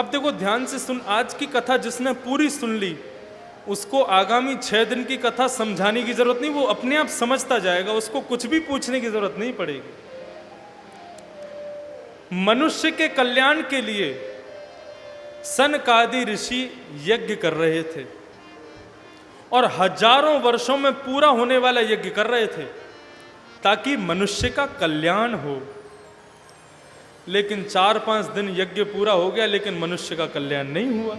अब देखो ध्यान से सुन, आज की कथा जिसने पूरी सुन ली उसको आगामी 6 दिन की कथा समझाने की जरूरत नहीं, वो अपने आप समझता जाएगा, उसको कुछ भी पूछने की जरूरत नहीं पड़ेगी। मनुष्य के कल्याण के लिए सनकादि ऋषि यज्ञ कर रहे थे और हजारों वर्षों में पूरा होने वाला यज्ञ कर रहे थे ताकि मनुष्य का कल्याण हो। लेकिन 4-5 दिन यज्ञ पूरा हो गया लेकिन मनुष्य का कल्याण नहीं हुआ।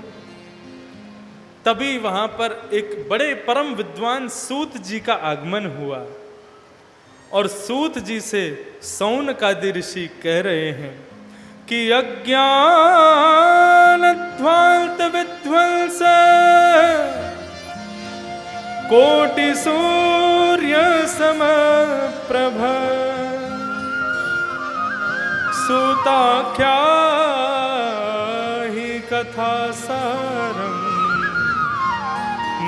तभी वहां पर एक बड़े परम विद्वान सूत जी का आगमन हुआ और सूत जी से सौनकादि ऋषि कह रहे हैं कि अज्ञानध्वांत विध्वंस कोटि सूर्य समप्रभ सूताख्या ही कथा सारम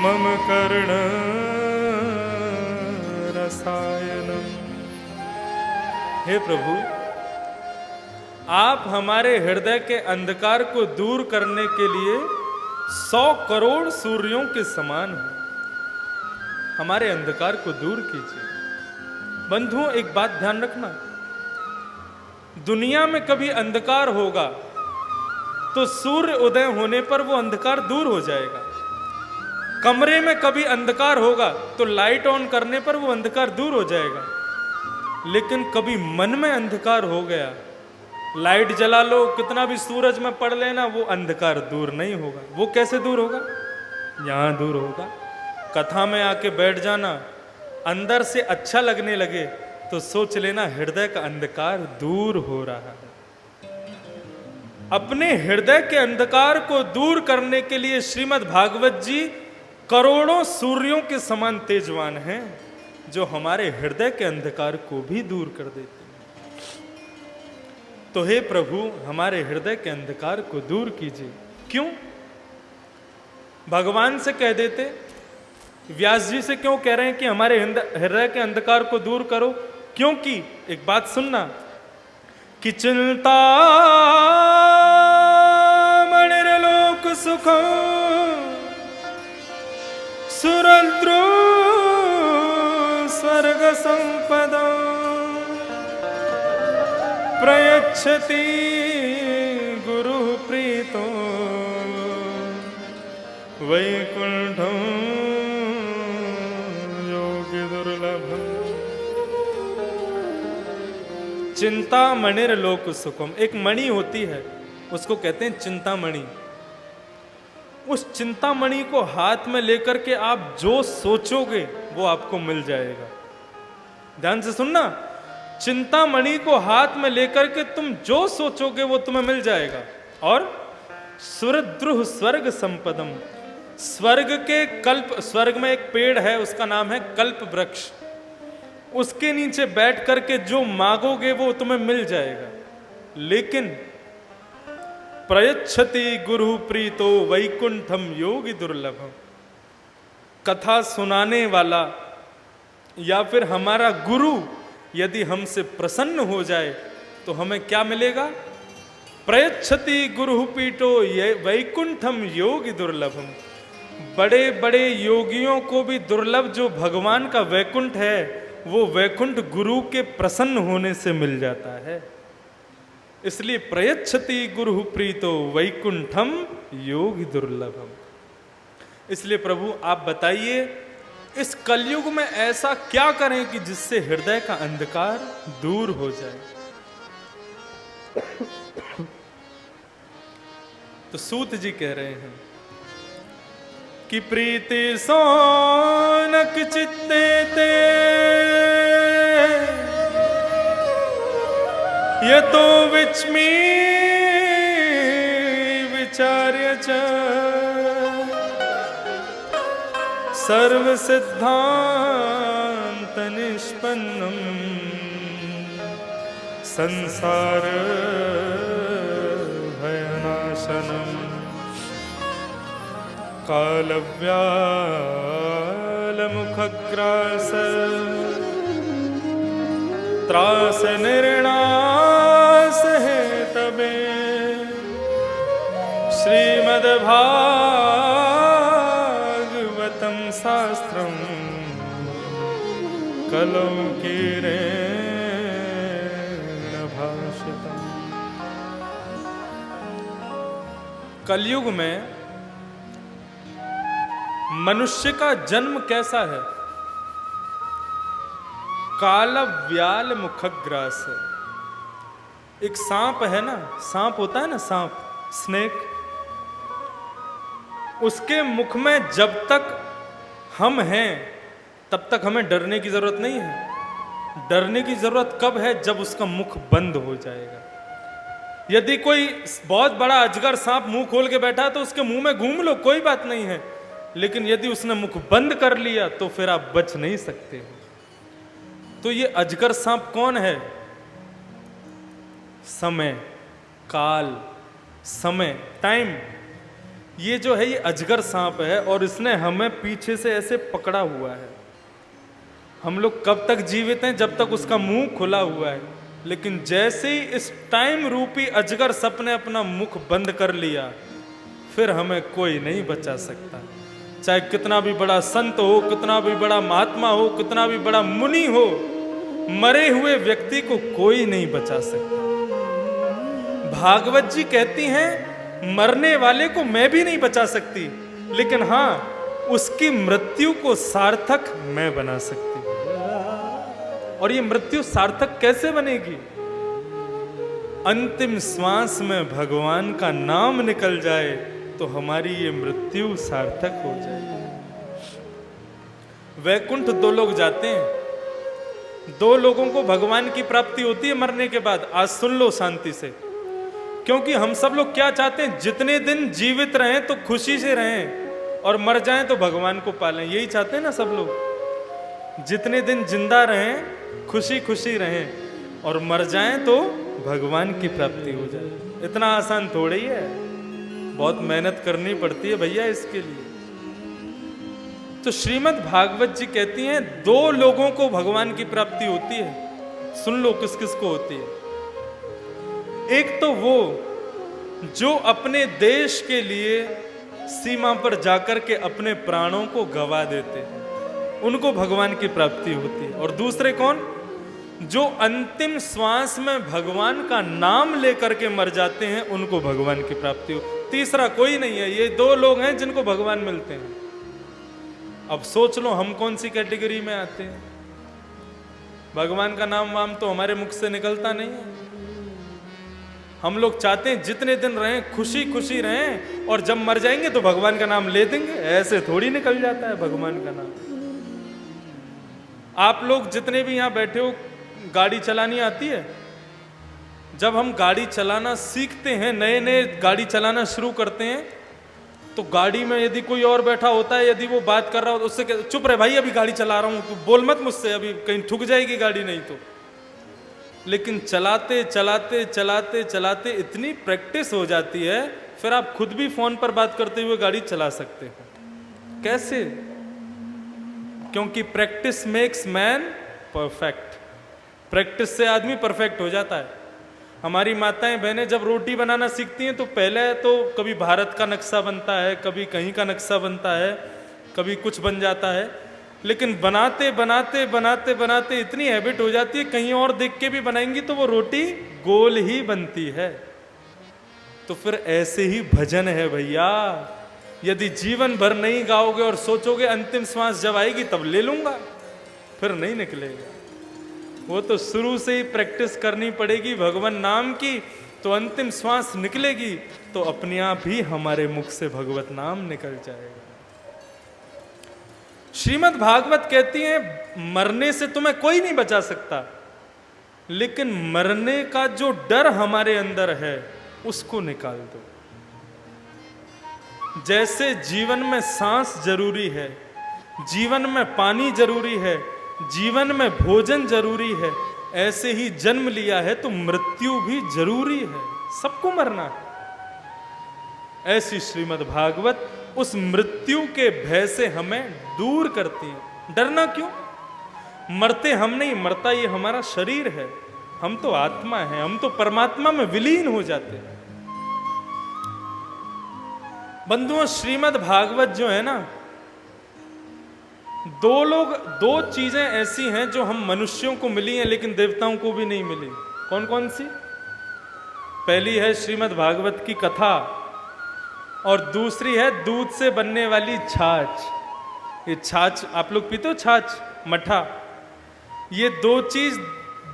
मम कर्ण रसायनम। हे प्रभु, आप हमारे हृदय के अंधकार को दूर करने के लिए 100 करोड़ सूर्यों के समान हो, हमारे अंधकार को दूर कीजिए। बंधुओं, एक बात ध्यान रखना, दुनिया में कभी अंधकार होगा तो सूर्य उदय होने पर वो अंधकार दूर हो जाएगा। कमरे में कभी अंधकार होगा तो लाइट ऑन करने पर वो अंधकार दूर हो जाएगा। लेकिन कभी मन में अंधकार हो गया, लाइट जला लो, कितना भी सूरज में पड़ लेना, वो अंधकार दूर नहीं होगा। वो कैसे दूर होगा? यहां दूर होगा। कथा में आके बैठ जाना, अंदर से अच्छा लगने लगे तो सोच लेना हृदय का अंधकार दूर हो रहा है। अपने हृदय के अंधकार को दूर करने के लिए श्रीमद् भागवत जी करोड़ों सूर्यों के समान तेजवान हैं, जो हमारे हृदय के अंधकार को भी दूर कर देते हैं। तो हे प्रभु, हमारे हृदय के अंधकार को दूर कीजिए। क्यों? भगवान से कह देते, व्यास जी से क्यों कह रहे हैं कि हमारे हृदय के अंधकार को दूर करो? क्योंकि एक बात सुनना कि चिंता मणिर्लोक सुखम सुरद्रो स्वर्ग संपदा प्रयच्छति गुरु प्रीतो वैकुंठम योगी दुर्लभम। चिंता मणिर लोक सुखम, एक मणि होती है, उसको कहते हैं चिंतामणि। उस चिंतामणि को हाथ में लेकर के आप जो सोचोगे वो आपको मिल जाएगा। ध्यान से सुनना, चिंतामणि को हाथ में लेकर के तुम जो सोचोगे वो तुम्हें मिल जाएगा। और सुरद्रुह स्वर्ग संपदम, स्वर्ग के कल्प, स्वर्ग में एक पेड़ है उसका नाम है कल्प वृक्ष, उसके नीचे बैठ करके जो मांगोगे वो तुम्हें मिल जाएगा। लेकिन प्रयच्छति गुरु प्रीतो वैकुंठम योगी दुर्लभम, कथा सुनाने वाला या फिर हमारा गुरु यदि हमसे प्रसन्न हो जाए तो हमें क्या मिलेगा? प्रयच्छति गुरु पीठो वैकुंठम योगी दुर्लभम। बड़े बड़े योगियों को भी दुर्लभ जो भगवान का वैकुंठ है, वो वैकुंठ गुरु के प्रसन्न होने से मिल जाता है। इसलिए प्रयच्छति गुरु प्रीतो वैकुंठम योगी दुर्लभम। इसलिए प्रभु आप बताइए, इस कलयुग में ऐसा क्या करें कि जिससे हृदय का अंधकार दूर हो जाए? तो सूत जी कह रहे हैं कि प्रीति सोनक चित्ते ते यतो विच्मी विचार्य च सर्व सिद्धांत निष्पन्नम संसार भयनाशनम कालव्याल मुखग्रास त्रास निर्णास है तबे श्रीमद्भागवतं शास्त्रं कलौ कीरेण भाषितम्। कलयुग में मनुष्य का जन्म कैसा है? काल व्याल मुखग्रास है। एक सांप है ना, सांप होता है ना, सांप, स्नेक, उसके मुख में जब तक हम हैं तब तक हमें डरने की जरूरत नहीं है। डरने की जरूरत कब है? जब उसका मुख बंद हो जाएगा। यदि कोई बहुत बड़ा अजगर सांप मुंह खोल के बैठा है तो उसके मुंह में घूम लो, कोई बात नहीं है, लेकिन यदि उसने मुख बंद कर लिया तो फिर आप बच नहीं सकते हो। तो ये अजगर सांप कौन है? समय, काल, समय, टाइम, ये जो है ये अजगर सांप है और इसने हमें पीछे से ऐसे पकड़ा हुआ है। हम लोग कब तक जीवित हैं? जब तक उसका मुंह खुला हुआ है। लेकिन जैसे ही इस टाइम रूपी अजगर सप ने अपना मुख बंद कर लिया, फिर हमें कोई नहीं बचा सकता। चाहे कितना भी बड़ा संत हो, कितना भी बड़ा महात्मा हो, कितना भी बड़ा मुनि हो, मरे हुए व्यक्ति को कोई नहीं बचा सकता। भागवत जी कहती हैं मरने वाले को मैं भी नहीं बचा सकती, लेकिन हां उसकी मृत्यु को सार्थक मैं बना सकती। और ये मृत्यु सार्थक कैसे बनेगी? अंतिम श्वास में भगवान का नाम निकल जाए तो हमारी ये मृत्यु सार्थक हो जाएगी। वैकुंठ दो लोग जाते हैं, दो लोगों को भगवान की प्राप्ति होती है मरने के बाद। आज सुन लो शांति से, क्योंकि हम सब लोग क्या चाहते हैं? जितने दिन जीवित रहें तो खुशी से रहें और मर जाएं तो भगवान को पालें। यही चाहते हैं ना सब लोग। जितने दिन जिंदा रहें खुशी खुशी रहें और मर जाएं तो भगवान की प्राप्ति हो जाए। इतना आसान थोड़ी है, बहुत मेहनत करनी पड़ती है भैया इसके लिए। तो श्रीमद् भागवत जी कहती हैं दो लोगों को भगवान की प्राप्ति होती है। सुन लो किस किस को होती है। एक तो वो जो अपने देश के लिए सीमा पर जाकर के अपने प्राणों को गवा देते हैं, उनको भगवान की प्राप्ति होती है। और दूसरे कौन? जो अंतिम श्वास में भगवान का नाम लेकर के मर जाते हैं, उनको भगवान की प्राप्ति हो। तीसरा कोई नहीं है। ये दो लोग हैं जिनको भगवान मिलते हैं। अब सोच लो हम कौन सी कैटेगरी में आते हैं? भगवान का नाम वाम तो हमारे मुख से निकलता नहीं है। हम लोग चाहते हैं जितने दिन रहें खुशी खुशी रहें और जब मर जाएंगे तो भगवान का नाम ले देंगे। ऐसे थोड़ी निकल जाता है भगवान का नाम। आप लोग जितने भी यहां बैठे हो, गाड़ी चलानी आती है? जब हम गाड़ी चलाना सीखते हैं, नए नए गाड़ी चलाना शुरू करते हैं, तो गाड़ी में यदि कोई और बैठा होता है, यदि वो बात कर रहा हो तो उससे चुप रहे भाई, अभी गाड़ी चला रहा हूं, तू बोल मत मुझसे, अभी कहीं ठुक जाएगी गाड़ी नहीं तो। लेकिन चलाते चलाते चलाते चलाते इतनी प्रैक्टिस हो जाती है, फिर आप खुद भी फोन पर बात करते हुए गाड़ी चला सकते हो। कैसे? क्योंकि practice makes man perfect. Practice से आदमी परफेक्ट हो जाता है। हमारी माताएं बहनें जब रोटी बनाना सीखती हैं तो पहले तो कभी भारत का नक्शा बनता है, कभी कहीं का नक्शा बनता है, कभी कुछ बन जाता है, लेकिन बनाते बनाते बनाते बनाते इतनी हैबिट हो जाती है, कहीं और देख के भी बनाएंगी तो वो रोटी गोल ही बनती है। तो फिर ऐसे ही भजन है भैया। यदि जीवन भर नहीं गाओगे और सोचोगे अंतिम श्वास जब आएगी तब ले लूंगा, फिर नहीं निकलेगा। वो तो शुरू से ही प्रैक्टिस करनी पड़ेगी भगवान नाम की, तो अंतिम श्वास निकलेगी तो अपने आप ही हमारे मुख से भगवत नाम निकल जाएगा। श्रीमद् भागवत कहती है मरने से तुम्हें कोई नहीं बचा सकता, लेकिन मरने का जो डर हमारे अंदर है उसको निकाल दो। जैसे जीवन में सांस जरूरी है, जीवन में पानी जरूरी है, जीवन में भोजन जरूरी है, ऐसे ही जन्म लिया है तो मृत्यु भी जरूरी है। सबको मरना है। ऐसी श्रीमद् भागवत उस मृत्यु के भय से हमें दूर करती है। डरना क्यों? मरते हम नहीं, मरता ये हमारा शरीर है। हम तो आत्मा है, हम तो परमात्मा में विलीन हो जाते हैं। बंधुओं, श्रीमद् भागवत जो है ना, दो चीजें ऐसी हैं जो हम मनुष्यों को मिली हैं लेकिन देवताओं को भी नहीं मिली। कौन कौन सी? पहली है श्रीमद् भागवत की कथा, और दूसरी है दूध से बनने वाली छाछ। ये छाछ आप लोग पीते हो, छाछ, मठा। ये दो चीज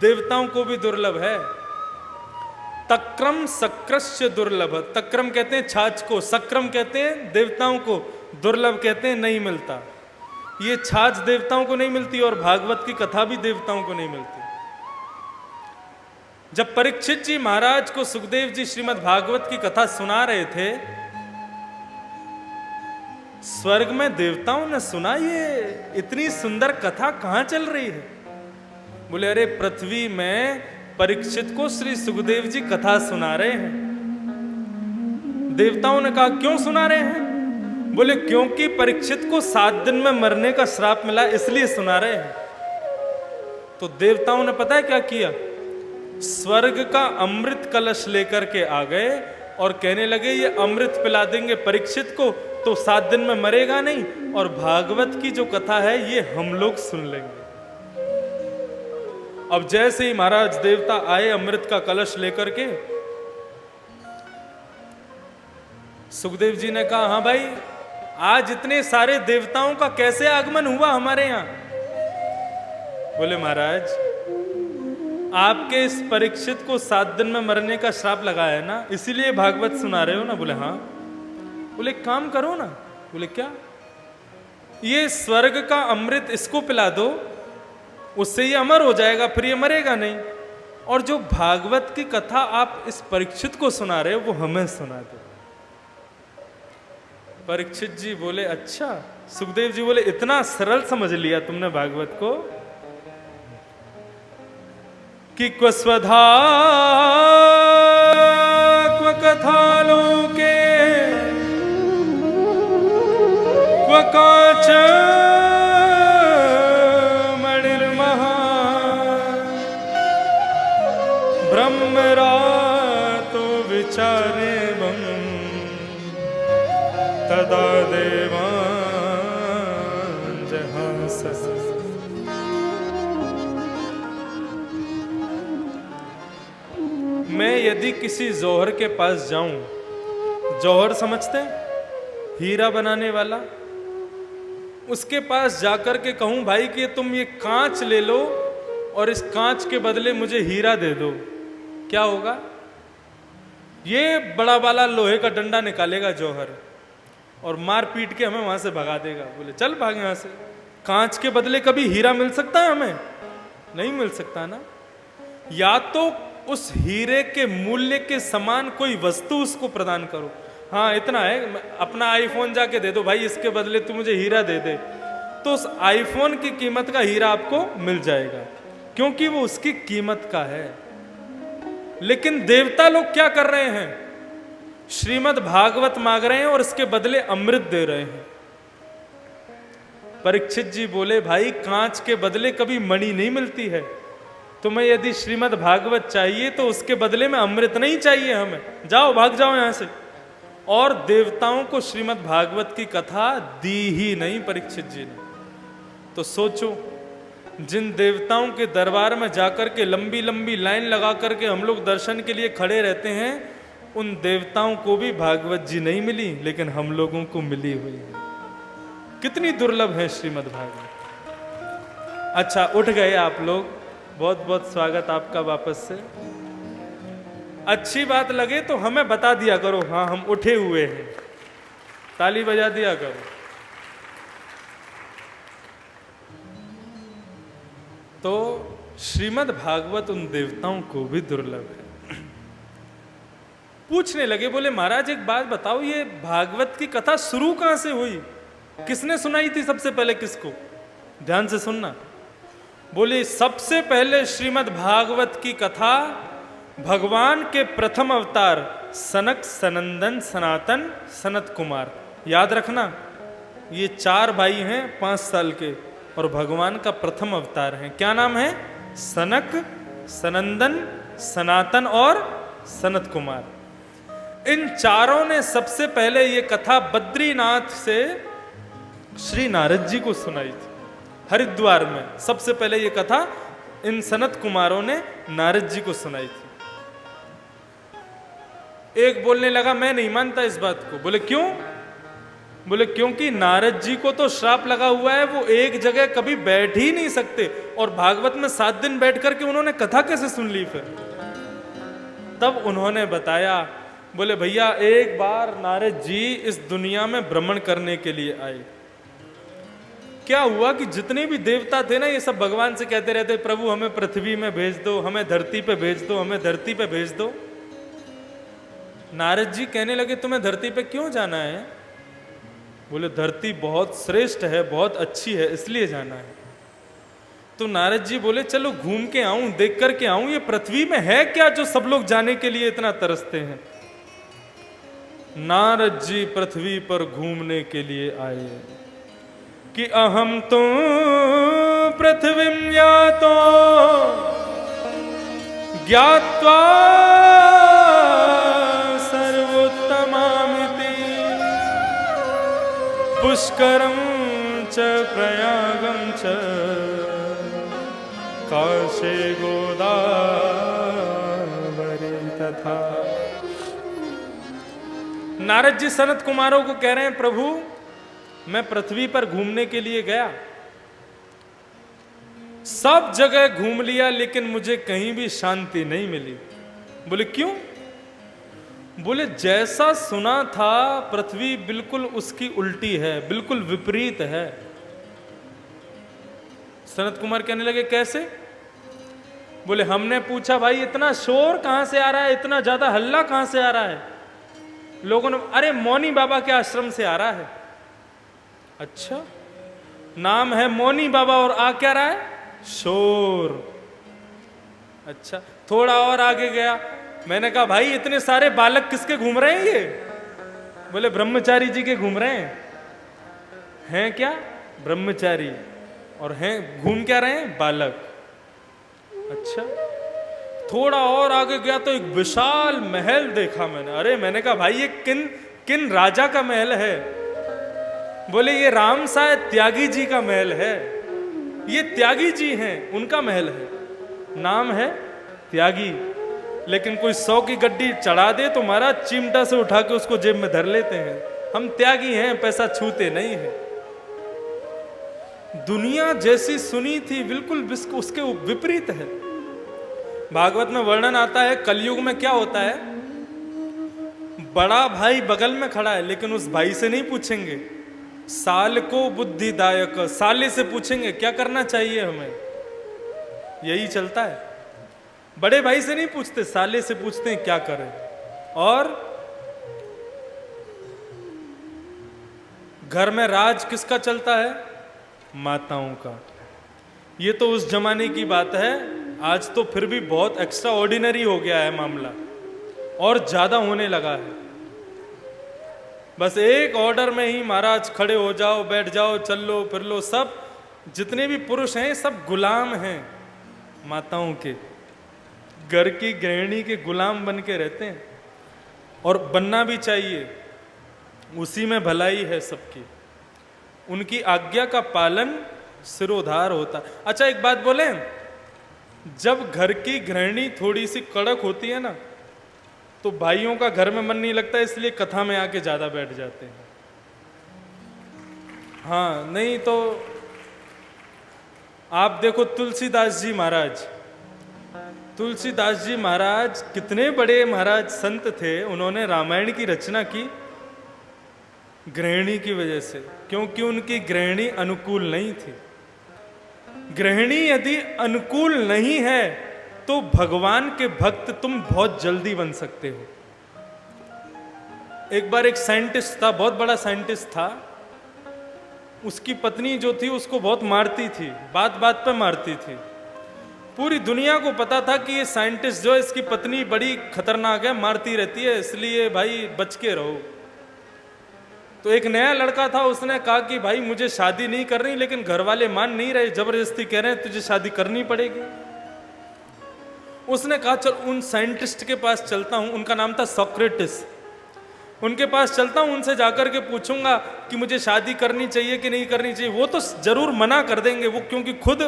देवताओं को भी दुर्लभ है। तक्रम सक्रस्य दुर्लभ। तक्रम कहते हैं छाछ को, सक्रम कहते हैं देवताओं को, दुर्लभ कहते हैं नहीं मिलता। ये छाछ देवताओं को नहीं मिलती और भागवत की कथा भी देवताओं को नहीं मिलती। जब परीक्षित जी महाराज को सुखदेव जी श्रीमद् भागवत की कथा सुना रहे थे, स्वर्ग में देवताओं ने सुना ये इतनी सुंदर कथा कहां चल रही है। बोले अरे पृथ्वी में परीक्षित को श्री सुखदेव जी कथा सुना रहे हैं। देवताओं ने कहा क्यों सुना रहे हैं? बोले क्योंकि परीक्षित को 7 दिन में मरने का श्राप मिला इसलिए सुना रहे हैं। तो देवताओं ने पता है क्या किया? स्वर्ग का अमृत कलश लेकर के आ गए और कहने लगे ये अमृत पिला देंगे परीक्षित को तो 7 दिन में मरेगा नहीं, और भागवत की जो कथा है ये हम लोग सुन लेंगे। अब जैसे ही महाराज देवता आए अमृत का कलश लेकर के, सुखदेव जी ने कहा हाँ भाई, आज इतने सारे देवताओं का कैसे आगमन हुआ हमारे यहां? बोले महाराज आपके इस परीक्षित को 7 दिन में मरने का श्राप लगा है ना, इसीलिए भागवत सुना रहे हो ना? बोले हाँ। बोले काम करो ना। बोले क्या? ये स्वर्ग का अमृत इसको पिला दो, उससे ये अमर हो जाएगा, फिर ये मरेगा नहीं। और जो भागवत की कथा आप इस परीक्षित को सुना रहे हो वो हमें सुना दो। परीक्षित जी बोले अच्छा। सुखदेव जी बोले इतना सरल समझ लिया तुमने भागवत को कि क्व स्वधा क्व कथा लोके क्व काच मणिर्महा ब्रह्मरातो विचारेवं तदा देवान् जहांसस। मैं यदि किसी जौहर के पास जाऊं, जौहर समझते हैं, हीरा बनाने वाला, उसके पास जाकर के कहूं भाई कि तुम ये कांच ले लो और इस कांच के बदले मुझे हीरा दे दो, क्या होगा? ये बड़ा वाला लोहे का डंडा निकालेगा जौहर और मार पीट के हमें वहां से भगा देगा। बोले चल भाग यहां से। कांच के बदले कभी हीरा मिल सकता है हमें? नहीं मिल सकता ना। या तो उस हीरे के मूल्य के समान कोई वस्तु उसको प्रदान करो। हाँ इतना है, अपना आईफोन जाके दे दो भाई, इसके बदले तू मुझे हीरा दे दे, तो उस आईफोन की कीमत का हीरा आपको मिल जाएगा क्योंकि वो उसकी कीमत का है। लेकिन देवता लोग क्या कर रहे हैं? श्रीमद् भागवत मांग रहे हैं और इसके बदले अमृत दे रहे हैं। परीक्षित जी बोले भाई कांच के बदले कभी मणि नहीं मिलती है, तुम्हें यदि श्रीमद् भागवत चाहिए तो उसके बदले में अमृत नहीं चाहिए हमें, जाओ भाग जाओ यहां से। और देवताओं को श्रीमद् भागवत की कथा दी ही नहीं परीक्षित जी ने। तो सोचो, जिन देवताओं के दरबार में जाकर के लंबी लंबी लाइन लगा करके हम लोग दर्शन के लिए खड़े रहते हैं, उन देवताओं को भी भागवत जी नहीं मिली, लेकिन हम लोगों को मिली हुई है। कितनी दुर्लभ है श्रीमद् भागवत। अच्छा उठ गए आप लोग, बहुत बहुत स्वागत आपका वापस से। अच्छी बात लगे तो हमें बता दिया करो, हाँ हम उठे हुए हैं, ताली बजा दिया करो। तो श्रीमद् भागवत उन देवताओं को भी दुर्लभ है। पूछने लगे, बोले महाराज एक बात बताओ, ये भागवत की कथा शुरू कहां से हुई? किसने सुनाई थी सबसे पहले किसको? ध्यान से सुनना। बोले सबसे पहले श्रीमद् भागवत की कथा भगवान के प्रथम अवतार सनक, सनंदन, सनातन, सनत कुमार, याद रखना ये 4 भाई हैं 5 साल के और भगवान का प्रथम अवतार हैं। क्या नाम है? सनक, सनंदन, सनातन और सनत कुमार। इन चारों ने सबसे पहले ये कथा बद्रीनाथ से श्री नारद जी को सुनाई थी। हरिद्वार में सबसे पहले ये कथा इन सनत कुमारों ने नारद जी को सुनाई थी। एक बोलने लगा मैं नहीं मानता इस बात को। बोले क्यों? बोले क्योंकि नारद जी को तो श्राप लगा हुआ है, वो एक जगह कभी बैठ ही नहीं सकते, और भागवत में 7 दिन बैठ करके उन्होंने कथा कैसे सुन ली फिर? तब उन्होंने बताया, बोले भैया एक बार नारद जी इस दुनिया में भ्रमण करने के लिए आए। क्या हुआ कि जितने भी देवता थे ना, ये सब भगवान से कहते रहते प्रभु हमें पृथ्वी में भेज दो, हमें धरती पे भेज दो, हमें धरती पे भेज दो। नारद जी कहने लगे तुम्हें धरती पे क्यों जाना है? बोले धरती बहुत श्रेष्ठ है, बहुत अच्छी है, इसलिए जाना है। तो नारद जी बोले चलो घूम के आऊं, देख कर के आऊं, ये पृथ्वी में है क्या जो सब लोग जाने के लिए इतना तरसते हैं। नारद जी पृथ्वी पर घूमने के लिए आए कि अहम तो पृथ्वीं यातो ज्ञात्वा सर्वोत्तमामिति पुष्करं च प्रयागं च काशे गोदावरी तथा। नारद जी सनत कुमारों को कह रहे हैं प्रभु मैं पृथ्वी पर घूमने के लिए गया, सब जगह घूम लिया, लेकिन मुझे कहीं भी शांति नहीं मिली। बोले क्यों? बोले जैसा सुना था पृथ्वी बिल्कुल उसकी उल्टी है, बिल्कुल विपरीत है। सनत कुमार कहने लगे कैसे? बोले हमने पूछा भाई इतना शोर कहां से आ रहा है, इतना ज्यादा हल्ला कहां से आ रहा है? लोगों ने अरे मौनी बाबा के आश्रम से आ रहा है। अच्छा, नाम है मौनी बाबा और आ क्या रहा है? शोर। अच्छा, थोड़ा और आगे गया, मैंने कहा भाई इतने सारे बालक किसके घूम रहे हैं ये? बोले ब्रह्मचारी जी के घूम रहे हैं क्या? ब्रह्मचारी, और हैं घूम क्या रहे हैं? बालक। अच्छा, थोड़ा और आगे गया तो एक विशाल महल देखा मैंने। अरे मैंने कहा भाई ये किन राजा का महल है? बोले ये राम साय त्यागी जी का महल है। ये त्यागी जी हैं, उनका महल है, नाम है त्यागी। लेकिन कोई 100 की गड्डी चढ़ा दे तो महाराज चिमटा से उठा के उसको जेब में धर लेते हैं। हम त्यागी हैं, पैसा छूते नहीं है। दुनिया जैसी सुनी थी बिल्कुल उसके विपरीत है। भागवत में वर्णन आता है कलयुग में क्या होता है, बड़ा भाई बगल में खड़ा है लेकिन उस भाई से नहीं पूछेंगे, साल को बुद्धिदायक साले से पूछेंगे क्या करना चाहिए हमें। यही चलता है, बड़े भाई से नहीं पूछते, साले से पूछते हैं क्या करें। और घर में राज किसका चलता है? माताओं का। ये तो उस जमाने की बात है, आज तो फिर भी बहुत एक्स्ट्रा ऑर्डिनरी हो गया है मामला, और ज्यादा होने लगा है। बस एक ऑर्डर में ही महाराज खड़े हो जाओ, बैठ जाओ, चल लो फिर लो, सब जितने भी पुरुष हैं सब गुलाम हैं माताओं के, घर की गृहिणी के गुलाम बन के रहते हैं। और बनना भी चाहिए, उसी में भलाई है सबकी। उनकी आज्ञा का पालन सिरोधार होता। अच्छा एक बात बोले, जब घर की गृहिणी थोड़ी सी कड़क होती है ना तो भाइयों का घर में मन नहीं लगता, इसलिए कथा में आके ज्यादा बैठ जाते हैं। हाँ, नहीं तो आप देखो तुलसीदास जी महाराज, तुलसीदास जी महाराज कितने बड़े महाराज संत थे। उन्होंने रामायण की रचना की गृहिणी की वजह से, क्योंकि उनकी गृहिणी अनुकूल नहीं थी। गृहिणी यदि अनुकूल नहीं है तो भगवान के भक्त तुम बहुत जल्दी बन सकते हो। एक बार एक साइंटिस्ट था, बहुत बड़ा साइंटिस्ट था, उसकी पत्नी जो थी उसको बहुत मारती थी, बात बात पे मारती थी। पूरी दुनिया को पता था कि ये साइंटिस्ट जो है इसकी पत्नी बड़ी खतरनाक है, मारती रहती है, इसलिए भाई बच के रहो। तो एक नया लड़का था, उसने कहा कि भाई मुझे शादी नहीं करनी, लेकिन घर वाले मान नहीं रहे, जबरदस्ती कह रहे हैं तुझे शादी करनी पड़ेगी। उसने कहा चल उन साइंटिस्ट के पास चलता हूं, उनका नाम था सोक्रेटिस। उनके पास चलता हूँ, उनसे जाकर के पूछूंगा कि मुझे शादी करनी चाहिए कि नहीं करनी चाहिए। वो तो जरूर मना कर देंगे, वो क्योंकि खुद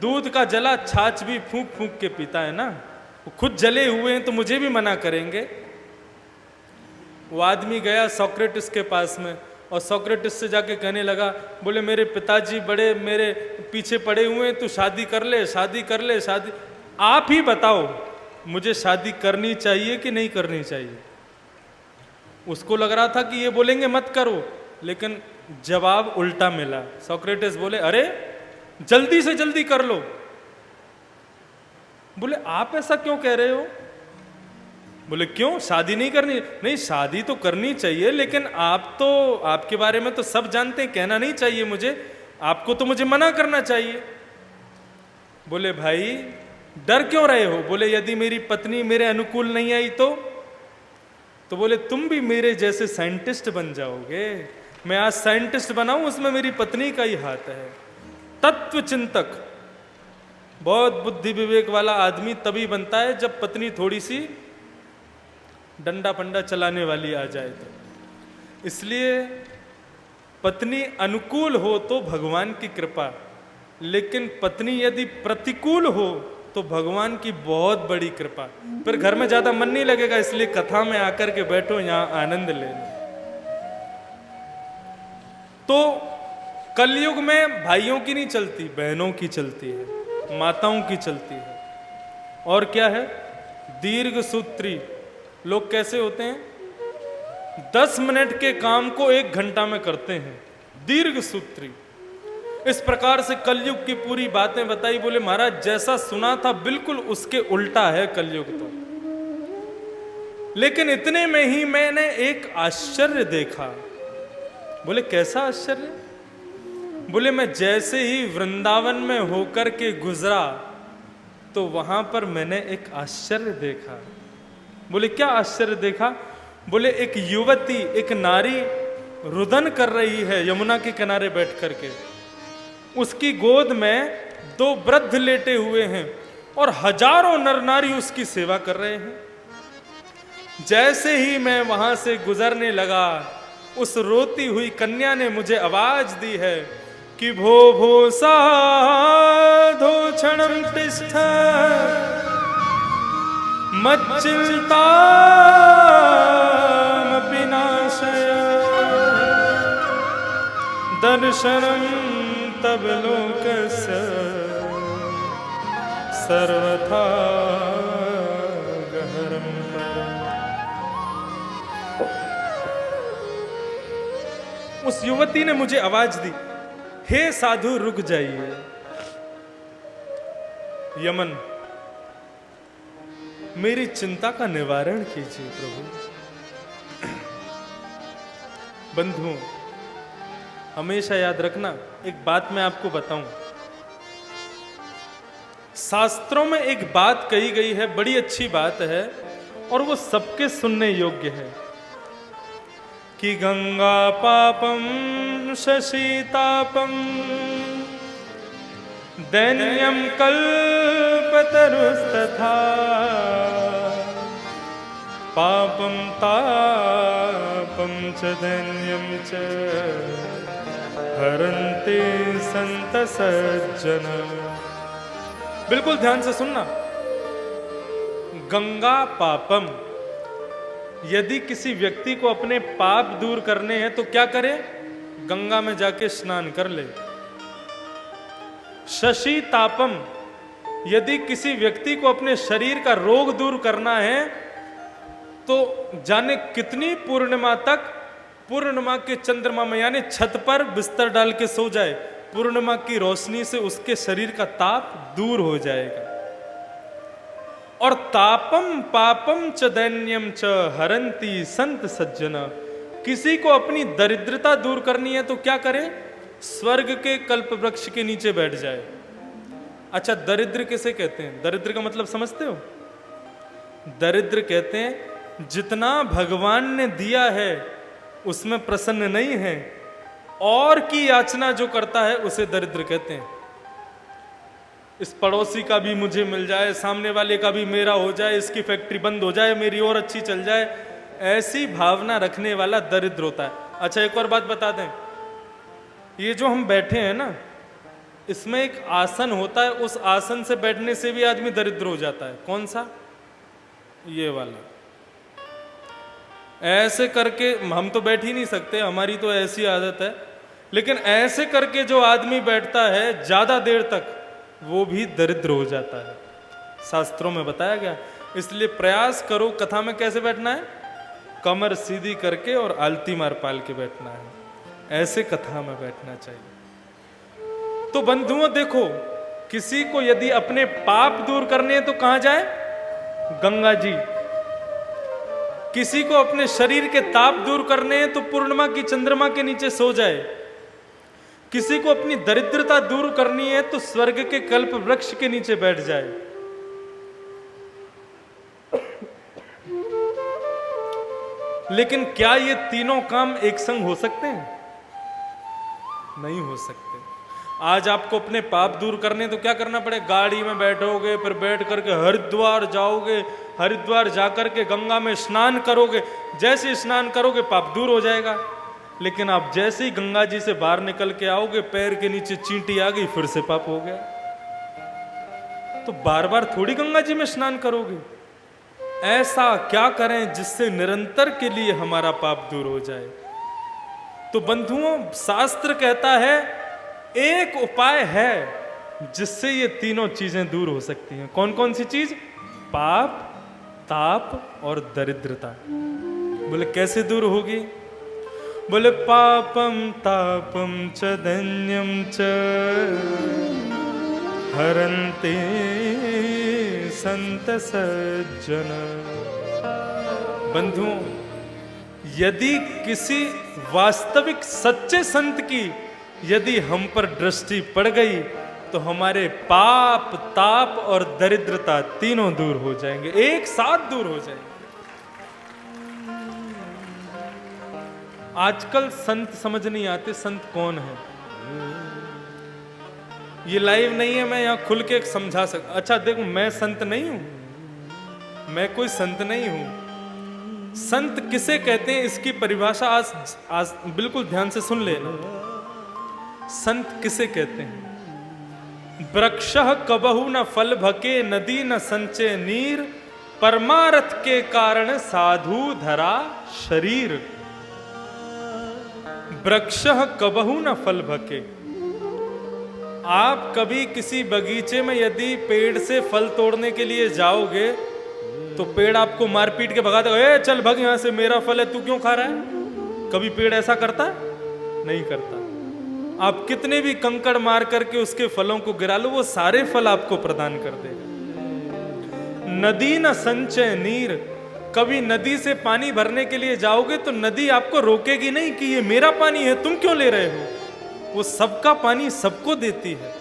दूध का जला छाछ भी फूंक फूंक के पीता है ना, वो खुद जले हुए हैं, तो मुझे भी मना करेंगे। वो आदमी गया सोक्रेटिस के पास में और सोक्रेटिस से जाके कहने लगा, बोले मेरे पिताजी बड़े मेरे पीछे पड़े हुए हैं, तू शादी कर ले, शादी कर ले, शादी, आप ही बताओ मुझे शादी करनी चाहिए कि नहीं करनी चाहिए। उसको लग रहा था कि ये बोलेंगे मत करो, लेकिन जवाब उल्टा मिला। सोक्रेटिस बोले, अरे जल्दी से जल्दी कर लो। बोले आप ऐसा क्यों कह रहे हो? बोले क्यों, शादी नहीं करनी? नहीं, शादी तो करनी चाहिए, लेकिन आप तो, आपके बारे में तो सब जानते हैं, कहना नहीं चाहिए मुझे, आपको तो मुझे मना करना चाहिए। बोले भाई डर क्यों रहे हो? बोले यदि मेरी पत्नी मेरे अनुकूल नहीं आई तो बोले तुम भी मेरे जैसे साइंटिस्ट बन जाओगे। मैं आज साइंटिस्ट बनाऊं, उसमें मेरी पत्नी का ही हाथ है। तत्व चिंतक, बहुत बुद्धि विवेक वाला आदमी तभी बनता है जब पत्नी थोड़ी सी डंडा पंडा चलाने वाली आ जाए तो। इसलिए पत्नी अनुकूल हो तो भगवान की कृपा, लेकिन पत्नी यदि प्रतिकूल हो तो भगवान की बहुत बड़ी कृपा। फिर घर में ज्यादा मन नहीं लगेगा, इसलिए कथा में आकर के बैठो, यहां आनंद लेने। तो कलयुग में भाइयों की नहीं चलती, बहनों की चलती है, माताओं की चलती है। और क्या है? दीर्घ सूत्री लोग कैसे होते हैं? 10 मिनट के काम को 1 घंटा में करते हैं, दीर्घ सूत्री। इस प्रकार से कलयुग की पूरी बातें बताई। बोले महाराज जैसा सुना था बिल्कुल उसके उल्टा है कलयुग तो। लेकिन इतने में ही मैंने एक आश्चर्य देखा। बोले कैसा आश्चर्य? बोले मैं जैसे ही वृंदावन में होकर के गुजरा तो वहां पर मैंने एक आश्चर्य देखा। बोले क्या आश्चर्य देखा? बोले एक युवती, एक नारी रुदन कर रही है यमुना के किनारे बैठ करके। उसकी गोद में 2 वृद्ध लेटे हुए हैं और हजारों नर नारी उसकी सेवा कर रहे हैं। जैसे ही मैं वहां से गुजरने लगा, उस रोती हुई कन्या ने मुझे आवाज दी है कि भो भो साधो क्षणं तिष्ठ मच्चिंतामपि नाशय दर्शनं तब लोकस्य सर्वथा गहरं परम्। उस युवती ने मुझे आवाज दी, हे साधु रुक जाइए। यमन मेरी चिंता का निवारण कीजिए प्रभु। बंधुओं हमेशा याद रखना, एक बात मैं आपको बताऊं, शास्त्रों में एक बात कही गई है, बड़ी अच्छी बात है और वो सबके सुनने योग्य है कि गंगा पापम शशीतापम दैन्यम कल्पतरुस्तथा पापम तापम च दैन्यम च हरन्ते संत सज्जन। बिल्कुल ध्यान से सुनना। गंगा पापम, यदि किसी व्यक्ति को अपने पाप दूर करने हैं तो क्या करे? गंगा में जाके स्नान कर ले। शशि तापम, यदि किसी व्यक्ति को अपने शरीर का रोग दूर करना है तो जाने कितनी पूर्णिमा तक, पूर्णिमा के चंद्रमा में यानी छत पर बिस्तर डाल के सो जाए, पूर्णिमा की रोशनी से उसके शरीर का ताप दूर हो जाएगा। और तापम पापम च दैन्यम च हरंती संत सज्जना, किसी को अपनी दरिद्रता दूर करनी है तो क्या करे? स्वर्ग के कल्प वृक्ष के नीचे बैठ जाए। अच्छा दरिद्र किसे कहते हैं? दरिद्र का मतलब समझते हो? दरिद्र कहते हैं जितना भगवान ने दिया है उसमें प्रसन्न नहीं है और की याचना जो करता है उसे दरिद्र कहते हैं। इस पड़ोसी का भी मुझे मिल जाए, सामने वाले का भी मेरा हो जाए, इसकी फैक्ट्री बंद हो जाए, मेरी और अच्छी चल जाए, ऐसी भावना रखने वाला दरिद्र होता है। अच्छा एक और बात बता दें, ये जो हम बैठे हैं ना, इसमें एक आसन होता है, उस आसन से बैठने से भी आदमी दरिद्र हो जाता है। कौन सा? ये वाला। ऐसे करके हम तो बैठ ही नहीं सकते, हमारी तो ऐसी आदत है, लेकिन ऐसे करके जो आदमी बैठता है ज्यादा देर तक, वो भी दरिद्र हो जाता है, शास्त्रों में बताया गया। इसलिए प्रयास करो कथा में कैसे बैठना है, कमर सीधी करके और आलती मार पाल के बैठना है, ऐसे कथा में बैठना चाहिए। तो बंधुओं देखो, किसी को यदि अपने पाप दूर करने हैं तो कहां जाए? गंगा जी। किसी को अपने शरीर के ताप दूर करने हैं तो पूर्णिमा की चंद्रमा के नीचे सो जाए। किसी को अपनी दरिद्रता दूर करनी है तो स्वर्ग के कल्प वृक्ष के नीचे बैठ जाए। लेकिन क्या ये तीनों काम एक संग हो सकते हैं? नहीं हो सकते। आज आपको अपने पाप दूर करने तो क्या करना पड़े? गाड़ी में बैठोगे, फिर बैठ करके हरिद्वार जाओगे, हरिद्वार जाकर के गंगा में स्नान करोगे, जैसे स्नान करोगे पाप दूर हो जाएगा। लेकिन आप जैसे ही गंगा जी से बाहर निकल के आओगे, पैर के नीचे चींटी आ गई, फिर से पाप हो गया। तो बार बार थोड़ी गंगा जी में स्नान करोगे। ऐसा क्या करें जिससे निरंतर के लिए हमारा पाप दूर हो जाए? तो बंधुओं, शास्त्र कहता है एक उपाय है जिससे ये तीनों चीजें दूर हो सकती हैं। कौन कौन सी चीज? पाप, ताप और दरिद्रता। बोले कैसे दूर होगी? बोले पापम तापम च दैन्यम च हरन्ते संत सज्जन। बंधुओं, यदि किसी वास्तविक सच्चे संत की यदि हम पर दृष्टि पड़ गई तो हमारे पाप, ताप और दरिद्रता तीनों दूर हो जाएंगे, एक साथ दूर हो जाएंगे। आजकल संत समझ नहीं आते संत कौन है। ये लाइव नहीं है, मैं यहां खुल के समझा सकता। अच्छा देखो, मैं संत नहीं हूं, मैं कोई संत नहीं हूं। संत किसे कहते हैं इसकी परिभाषा आज बिल्कुल ध्यान से सुन लेना। संत किसे कहते हैं? वृक्षः कबहु न फल भके, नदी न संचय नीर, परमार्थ के कारण साधु धरा शरीर। वृक्षः कबहु न फल भके। आप कभी किसी बगीचे में यदि पेड़ से फल तोड़ने के लिए जाओगे तो पेड़ आपको मार पीट के भगा देगा, ए चल भग यहां से, मेरा फल है, तू क्यों खा रहा है? कभी पेड़ ऐसा करता? नहीं करता। आप कितने भी कंकड़ मार करके उसके फलों को गिरा लो, वो सारे फल आपको प्रदान कर देगा। नदी न संचय नीर। कभी नदी से पानी भरने के लिए जाओगे तो नदी आपको रोकेगी नहीं कि ये मेरा पानी है, तुम क्यों ले रहे हो। वो सबका पानी सबको देती है।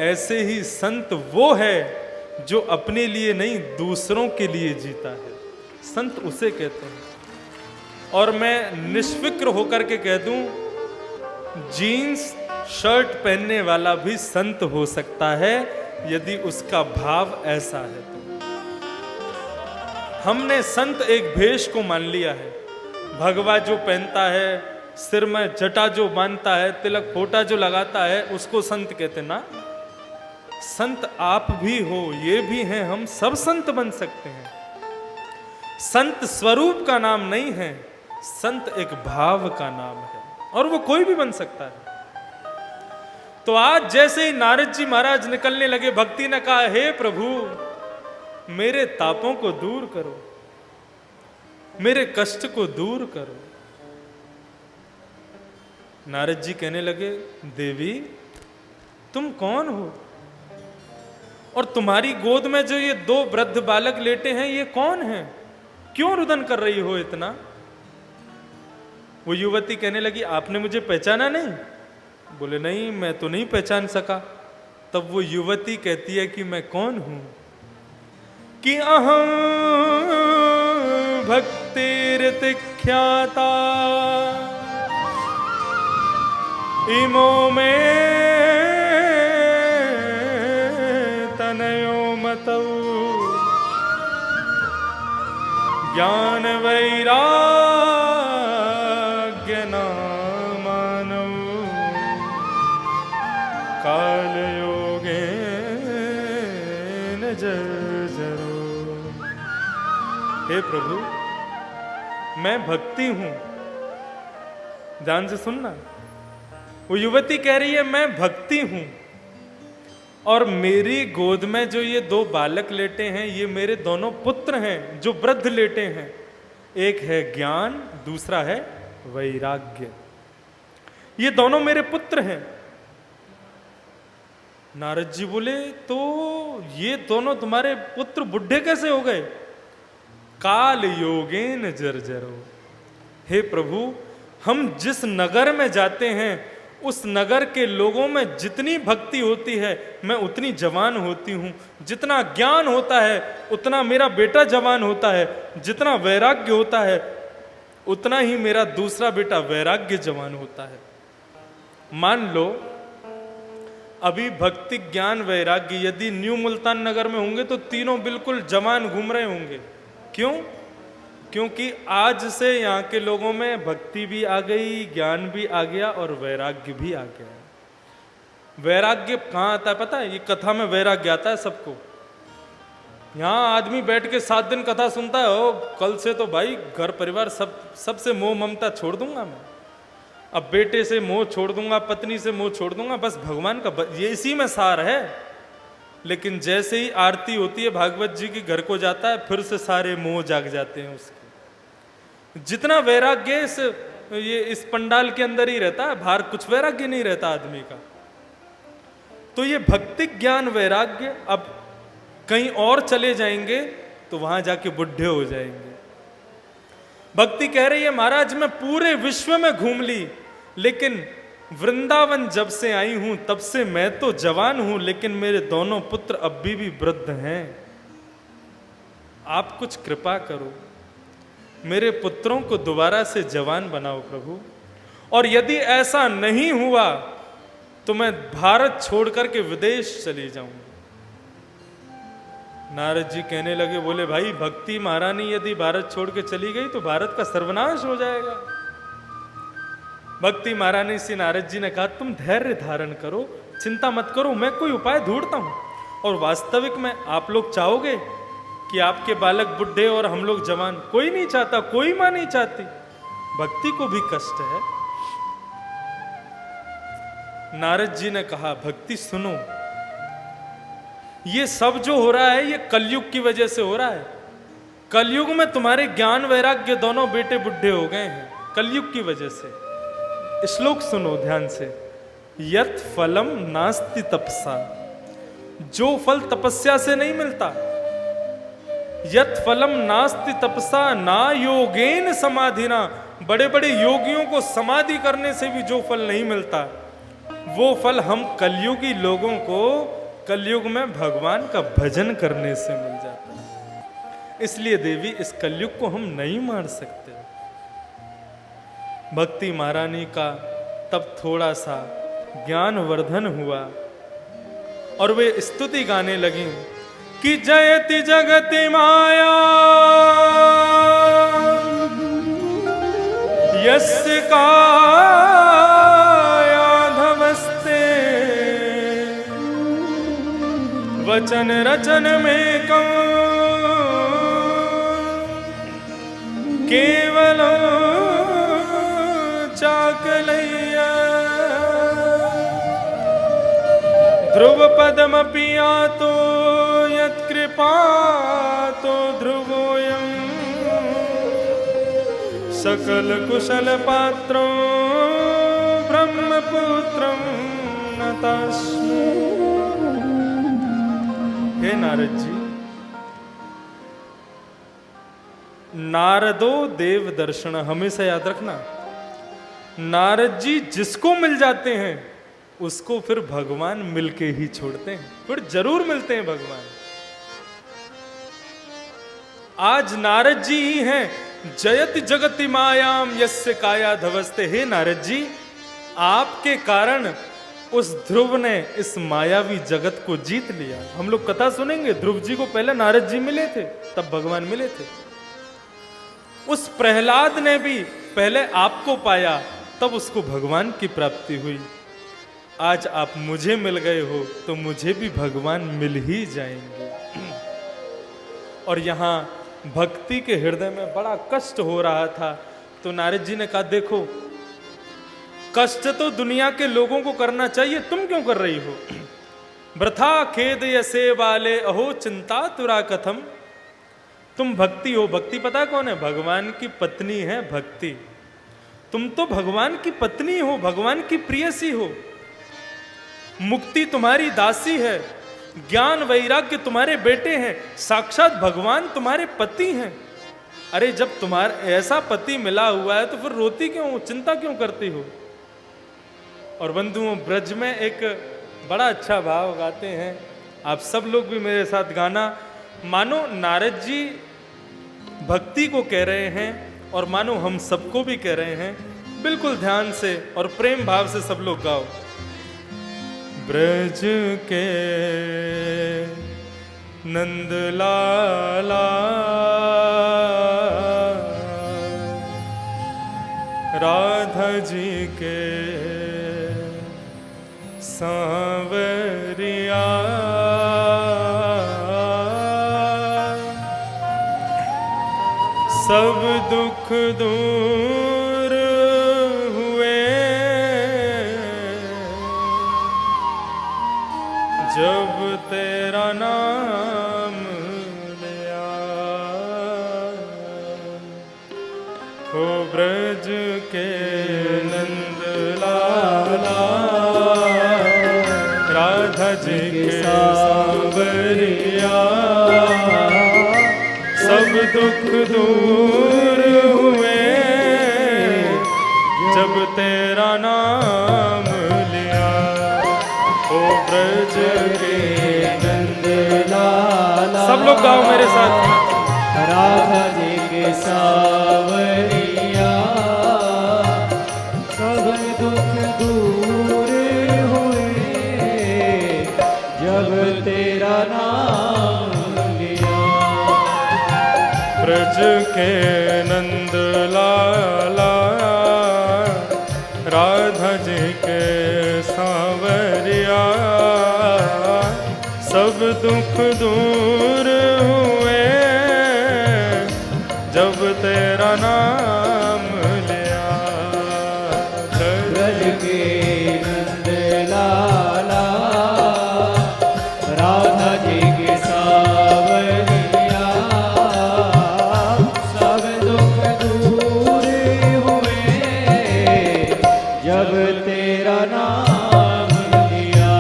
ऐसे ही संत वो है जो अपने लिए नहीं दूसरों के लिए जीता है, संत उसे कहते हैं। और मैं निष्फिक्र होकर के कह दूं, जीन्स शर्ट पहनने वाला भी संत हो सकता है यदि उसका भाव ऐसा है तो। हमने संत एक भेष को मान लिया है। भगवा जो पहनता है, सिर में जटा जो बांधता है, तिलक फोटा जो लगाता है, उसको संत कहते ना। संत आप भी हो, ये भी हैं, हम सब संत बन सकते हैं। संत स्वरूप का नाम नहीं है, संत एक भाव का नाम है, और वो कोई भी बन सकता है। तो आज जैसे ही नारद जी महाराज निकलने लगे, भक्ति ने कहा, हे प्रभु मेरे तापों को दूर करो, मेरे कष्ट को दूर करो। नारद जी कहने लगे, देवी तुम कौन हो, और तुम्हारी गोद में जो ये दो वृद्ध बालक लेटे हैं ये कौन हैं? क्यों रुदन कर रही हो इतना? वो युवती कहने लगी, आपने मुझे पहचाना नहीं? बोले नहीं, मैं तो नहीं पहचान सका। तब वो युवती कहती है कि मैं कौन हूं? कि अहं भक्तिर्तिख्याता इमो में तनयो मतौ ज्ञान वैराग्य नामानो काल योगेन जर्जरो। हे प्रभु, मैं भक्ति हूं। ध्यान से सुनना, वो युवती कह रही है मैं भक्ति हूं, और मेरी गोद में जो ये दो बालक लेटे हैं ये मेरे दोनों पुत्र हैं जो वृद्ध लेटे हैं। एक है ज्ञान, दूसरा है वैराग्य। ये दोनों मेरे पुत्र हैं। नारद जी बोले तो ये दोनों तुम्हारे पुत्र बुढ़े कैसे हो गए? काल योगेन जर्जरो। हे प्रभु, हम जिस नगर में जाते हैं उस नगर के लोगों में जितनी भक्ति होती है मैं उतनी जवान होती हूँ, जितना ज्ञान होता है उतना मेरा बेटा जवान होता है, जितना वैराग्य होता है उतना ही मेरा दूसरा बेटा वैराग्य जवान होता है। मान लो अभी भक्ति ज्ञान वैराग्य यदि न्यू मुल्तान नगर में होंगे तो तीनों बिल्कुल जवान घूम रहे होंगे। क्यों? क्योंकि आज से यहाँ के लोगों में भक्ति भी आ गई, ज्ञान भी आ गया और वैराग्य भी आ गया। वैराग्य कहाँ आता है पता है? ये कथा में वैराग्य आता है सबको। यहाँ आदमी बैठ के 7 दिन कथा सुनता है, ओ कल से तो भाई घर परिवार सबसे मोह ममता छोड़ दूंगा मैं, अब बेटे से मोह छोड़ दूंगा, पत्नी से मोह छोड़ दूंगा, बस भगवान का ये इसी में सार है। लेकिन जैसे ही आरती होती है भागवत जी की, घर को जाता है, फिर से सारे मोह जाग जाते हैं उसके। जितना वैराग्य इस पंडाल के अंदर ही रहता है, बाहर कुछ वैराग्य नहीं रहता आदमी का। तो ये भक्ति ज्ञान वैराग्य अब कहीं और चले जाएंगे तो वहां जाके बुढ़े हो जाएंगे। भक्ति कह रही है महाराज मैं पूरे विश्व में घूम ली, लेकिन वृंदावन जब से आई हूं तब से मैं तो जवान हूं, लेकिन मेरे दोनों पुत्र अब भी वृद्ध हैं। आप कुछ कृपा करो, मेरे पुत्रों को दोबारा से जवान बनाओ प्रभु। और यदि ऐसा नहीं हुआ तो मैं भारत छोड़कर के विदेश चली जाऊंगी। नारद जी कहने लगे, बोले भाई भक्ति महारानी यदि भारत छोड़ के चली गई तो भारत का सर्वनाश हो जाएगा। भक्ति महारानी से नारद जी ने कहा तुम धैर्य धारण करो, चिंता मत करो, मैं कोई उपाय ढूंढता हूं। और वास्तविक में आप लोग चाहोगे कि आपके बालक बुढ़े और हम लोग जवान? कोई नहीं चाहता, कोई मां नहीं चाहती। भक्ति को भी कष्ट है। नारद जी ने कहा भक्ति सुनो, ये सब जो हो रहा है ये कलयुग की वजह से हो रहा है। कलयुग में तुम्हारे ज्ञान वैराग्य दोनों बेटे बुढ़े हो गए हैं कलयुग की वजह से। श्लोक सुनो ध्यान से। यत फलम नास्ति तपसा, जो फल तपस्या से नहीं मिलता। यत फलम नास्ति तपसा ना योगेन समाधिना, बड़े बड़े योगियों को समाधि करने से भी जो फल नहीं मिलता, वो फल हम कलयुगी लोगों को कलयुग में भगवान का भजन करने से मिल जाता है। इसलिए देवी इस कलयुग को हम नहीं मार सकते। भक्ति महारानी का तब थोड़ा सा ज्ञान वर्धन हुआ और वे स्तुति गाने लगी कि जयति जगति माया यस्य कायाधवस्ते वचन रचन में कं केवल चाकलैया ध्रुव पदमपि यातो यत्कृपातो ध्रुवोऽयं सकल कुशल पात्रो ब्रह्मपुत्रं नतास्मि। हे नारद जी, नारदो देव दर्शन, हमेशा याद रखना, नारद जी जिसको मिल जाते हैं उसको फिर भगवान मिलके ही छोड़ते हैं, फिर जरूर मिलते हैं भगवान। आज नारद जी ही हैं जयति जगति मायाम यस्य काया धवस्ते। हे नारद जी, आपके कारण उस ध्रुव ने इस मायावी जगत को जीत लिया। हम लोग कथा सुनेंगे, ध्रुव जी को पहले नारद जी मिले थे, तब भगवान मिले थे। उस प्रहलाद ने भी पहले आपको पाया, तब उसको भगवान की प्राप्ति हुई। आज आप मुझे मिल गए हो तो मुझे भी भगवान मिल ही जाएंगे। और यहाँ भक्ति के हृदय में बड़ा कष्ट हो रहा था, तो नारद जी ने कहा देखो, कष्ट तो दुनिया के लोगों को करना चाहिए, तुम क्यों कर रही हो? वृथा खेद यसे वाले अहो चिंता तुरा कथम। तुम भक्ति हो, भक्ति पता कौन है? भगवान की पत्नी है भक्ति। तुम तो भगवान की पत्नी हो, भगवान की प्रियसी हो। मुक्ति तुम्हारी दासी है, ज्ञान वैराग्य तुम्हारे बेटे हैं, साक्षात भगवान तुम्हारे पति हैं। अरे जब तुम्हारा ऐसा पति मिला हुआ है तो फिर रोती क्यों हो, चिंता क्यों करती हो? और बंधुओं, ब्रज में एक बड़ा अच्छा भाव गाते हैं, आप सब लोग भी मेरे साथ गाना। मानो नारद जी भक्ति को कह रहे हैं और मानो हम सबको भी कह रहे हैं। बिल्कुल ध्यान से और प्रेम भाव से सब लोग गाओ। ब्रज के नंद लाला राधा जी के सांवरिया, सब दुख दूर हुए जब तेरा नाम लिया। हो ब्रज के नंद लाला राधा जी के सांवरिया, सब दुख दूर हुए जब तेरा नाम लिया। ओ ब्रज के नंद लाला, सब लोग गाओ मेरे साथ। राधा जी के सांवरिया, सब दुख दूर हुए जब तेरा नाम लिया। ब्रज के नंद लाला राधा जी के सांवरिया, सब दुख दूर हुए जब तेरा नाम लिया। ब्रज के नंद लाला राधा जी के सांवरिया, सब दुख दूर हुए जब तेरा नाम लिया।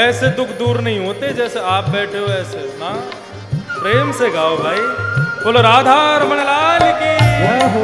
ऐसे दुख दूर नहीं होते जैसे आप बैठे हो ऐसे ना, प्रेम से गाओ भाई। बोलो राधा रमण लाल की जय हो।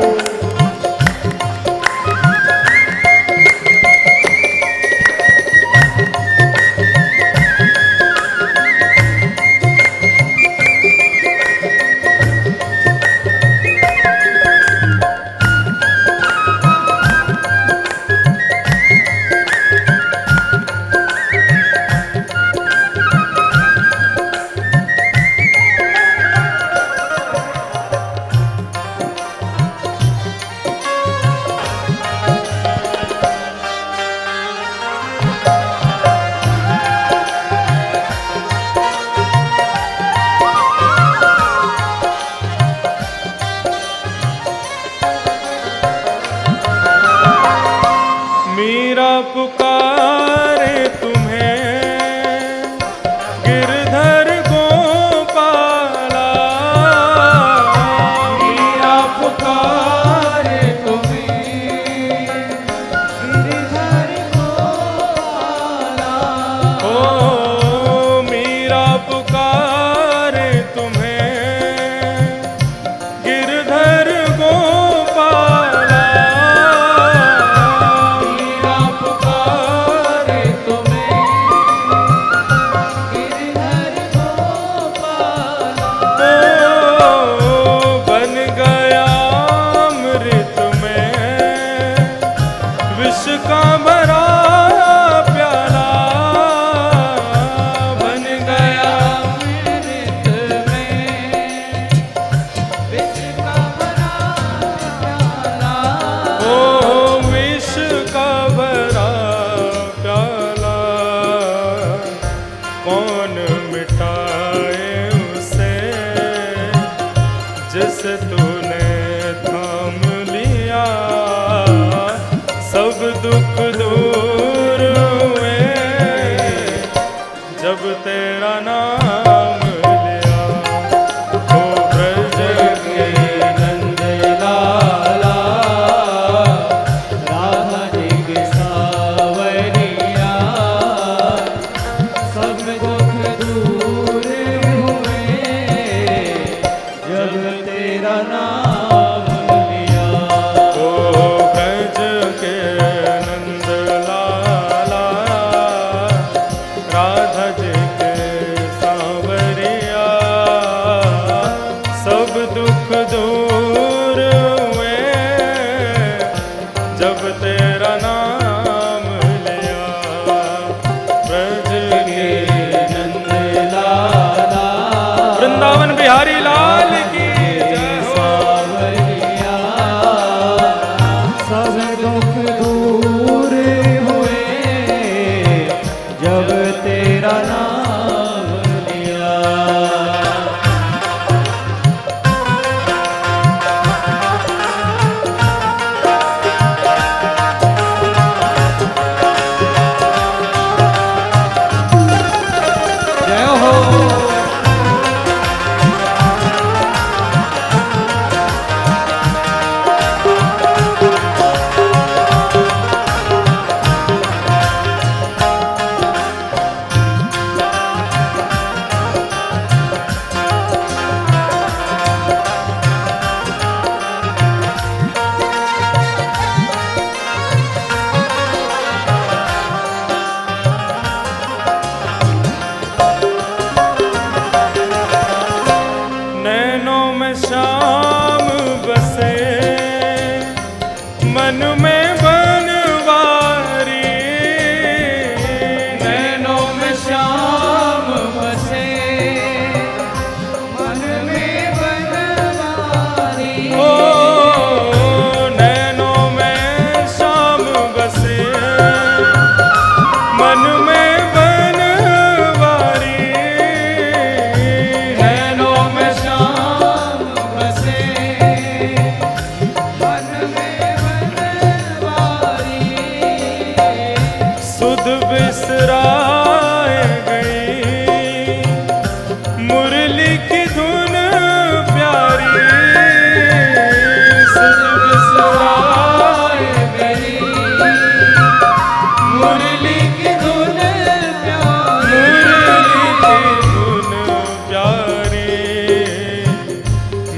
मीरा पुकारे तुम्हें गिरधर गोपाला। मीरा पुकारे तुम्हें गिरधर गोपाला। ओ मीरा पुकारे तुम्हें गिरधर गोपाला। दूर हुए जब तेरा नाम लिया। ओ ब्रज के नंद लाला, राधा जी के सावरिया, सब दुख दूर हुए जब तेरा नाम लिया। ओ ब्रज के नंद लाला, राधा जी के सांवरिया, सब दुख दूर हुए जब तेरा नाम लिया। ब्रज के नंद लाला, वृंदावन बिहारी लाल की जय हो। सावरिया, सब दुख दूर हुए जब तेरा नाम लिया। जय हो। नैनों में शाम बसे, मन में बनवारी। नैनों में श्याम बसे, मन में बनवारी। ओ नैनों में शाम बसे, मन में बनवारी। नैनों में श्याम बसे, मन में बनवारी। सुध बिसराए गई मुरली की धुन प्यारी। सुध बिसराए मेरी मुरली की धुन प्यारी। मुरली की धुन प्यारी।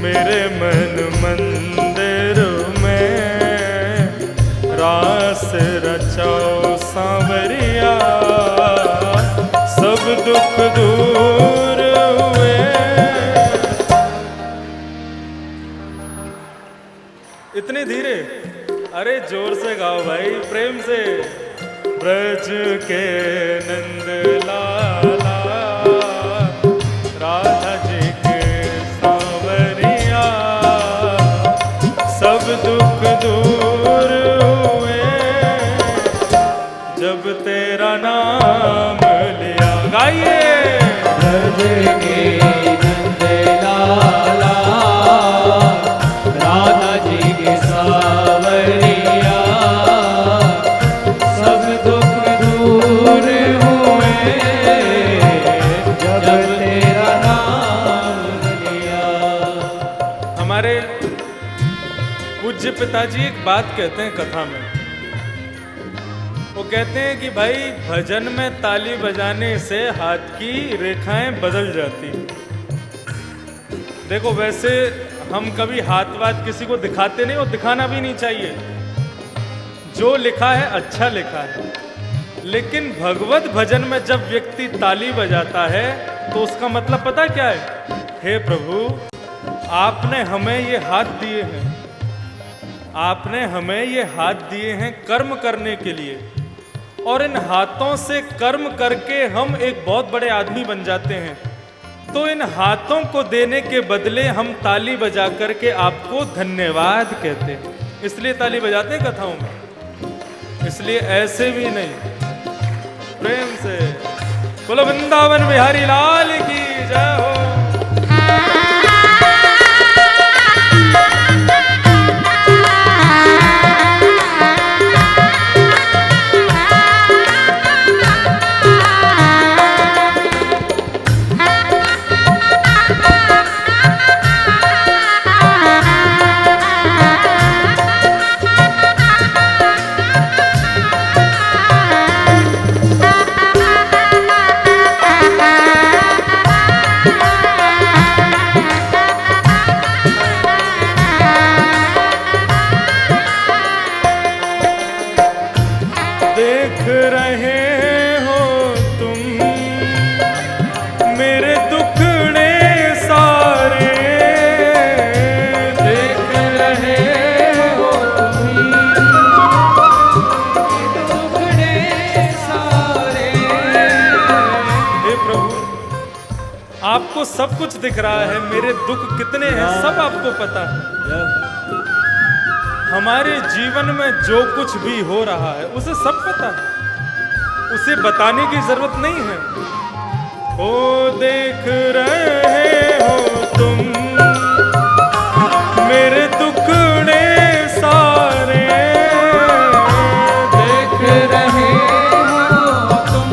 मेरे मन मंदिर में रास रचाओ सांवरिया, सब दुख दूर हुए। इतने धीरे, अरे जोर से गाओ भाई, प्रेम से। ब्रज के नंद लाला, राधा जी के सांवरिया, सब दुख दूर हुए जब तेरा नाम लिया। गाइए। ब्रज के नंद लाला, राधा जी के सावरिया, सब दुख दूर हुए जब तेरा नाम लिया। हमारे पूज्य पिताजी एक बात कहते हैं कथा में। वो कहते हैं कि भाई भजन में ताली बजाने से हाथ की रेखाएं बदल जाती। देखो वैसे हम कभी हाथ वाथ किसी को दिखाते नहीं और दिखाना भी नहीं चाहिए। जो लिखा है अच्छा लिखा है, लेकिन भगवत भजन में जब व्यक्ति ताली बजाता है तो उसका मतलब पता क्या है? हे प्रभु, आपने हमें ये हाथ दिए हैं, आपने हमें ये हाथ दिए हैं कर्म करने के लिए, और इन हाथों से कर्म करके हम एक बहुत बड़े आदमी बन जाते हैं। तो इन हाथों को देने के बदले हम ताली बजा करके आपको धन्यवाद कहते हैं, इसलिए ताली बजाते हैं कथाओं में, इसलिए ऐसे भी नहीं। प्रेम से बोलो वृंदावन बिहारी लाल की जय हो। देख रहे हो तुम मेरे दुखड़े सारे, देख रहे हो तुम दुखड़े सारे। हे प्रभु, आपको सब कुछ दिख रहा है, मेरे दुख कितने हैं सब आपको पता है। हमारे जीवन में जो कुछ भी हो रहा है उसे सब पता है, उसे बताने की जरूरत नहीं है। ओ देख रहे हो तुम मेरे दुखड़े सारे, देख रहे हो तुम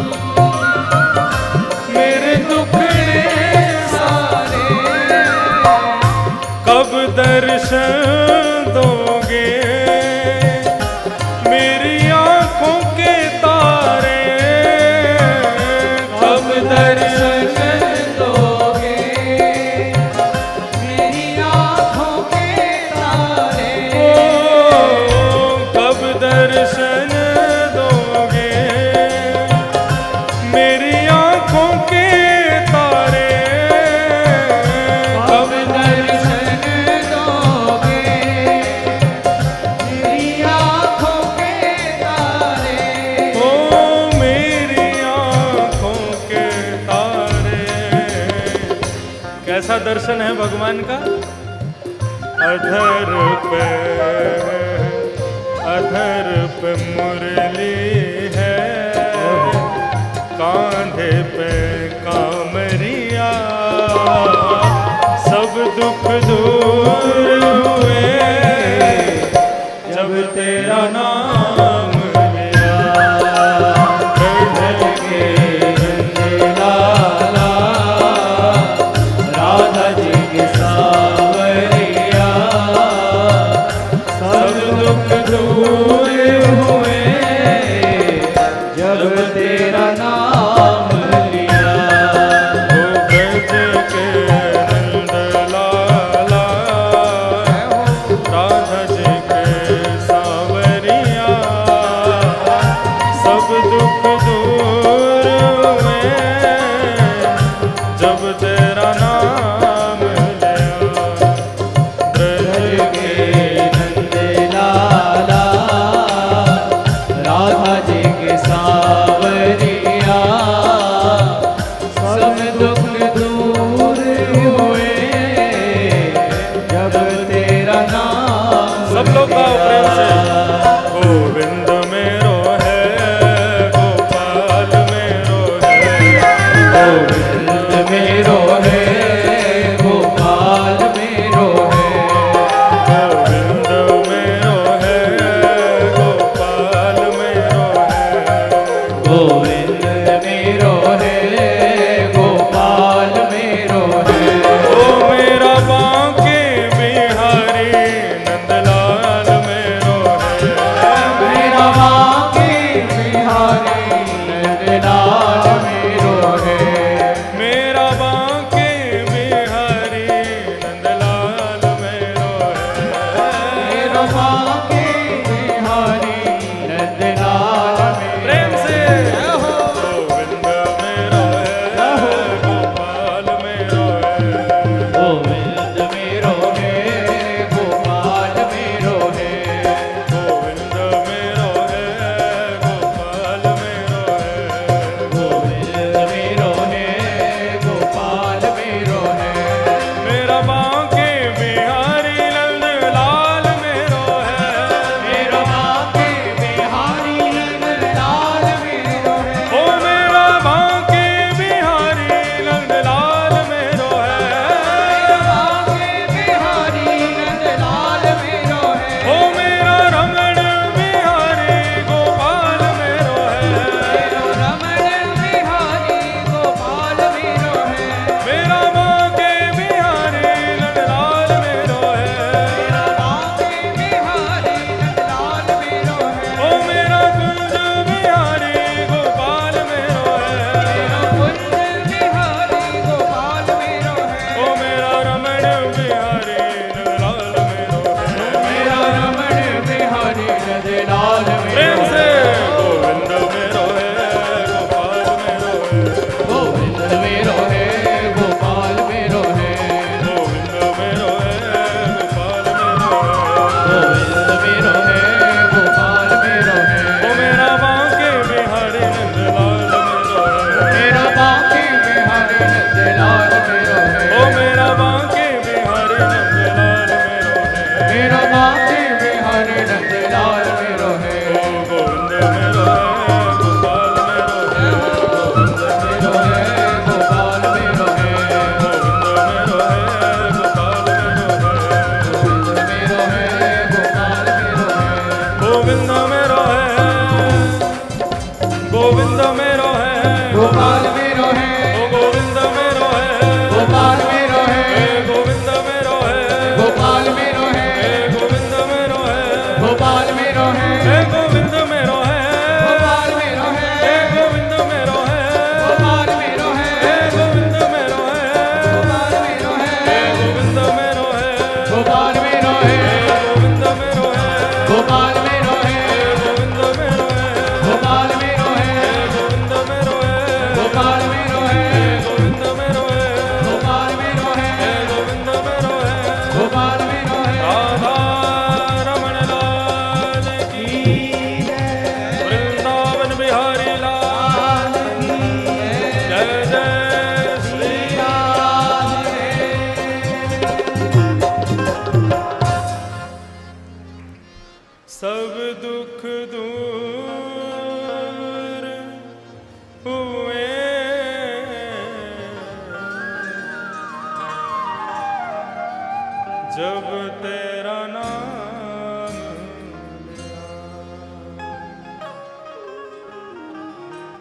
मेरे दुखड़े सारे। कब दर्शन दोगे मेरी आंखों के तारे, कब दर्शन दोगे मेरी आँखों के तारे। ओ कब दर्शन दोगे मेरी आंखों के तारे, कब दर्शन दोगे मेरी आँखों के तारे। ओ मेरी आंखों के तारे। कैसा दर्शन है भगवान का? अधर पे मुरली है, कांधे पे कामरिया, सब दुख दूर हुए जब तेरा नाम लिया। ढल के नंदलाला राधा जी के सावरिया, सब दुख दूर हुए जब तेरा नाम लिया। ओ ब्रज के नंद लाला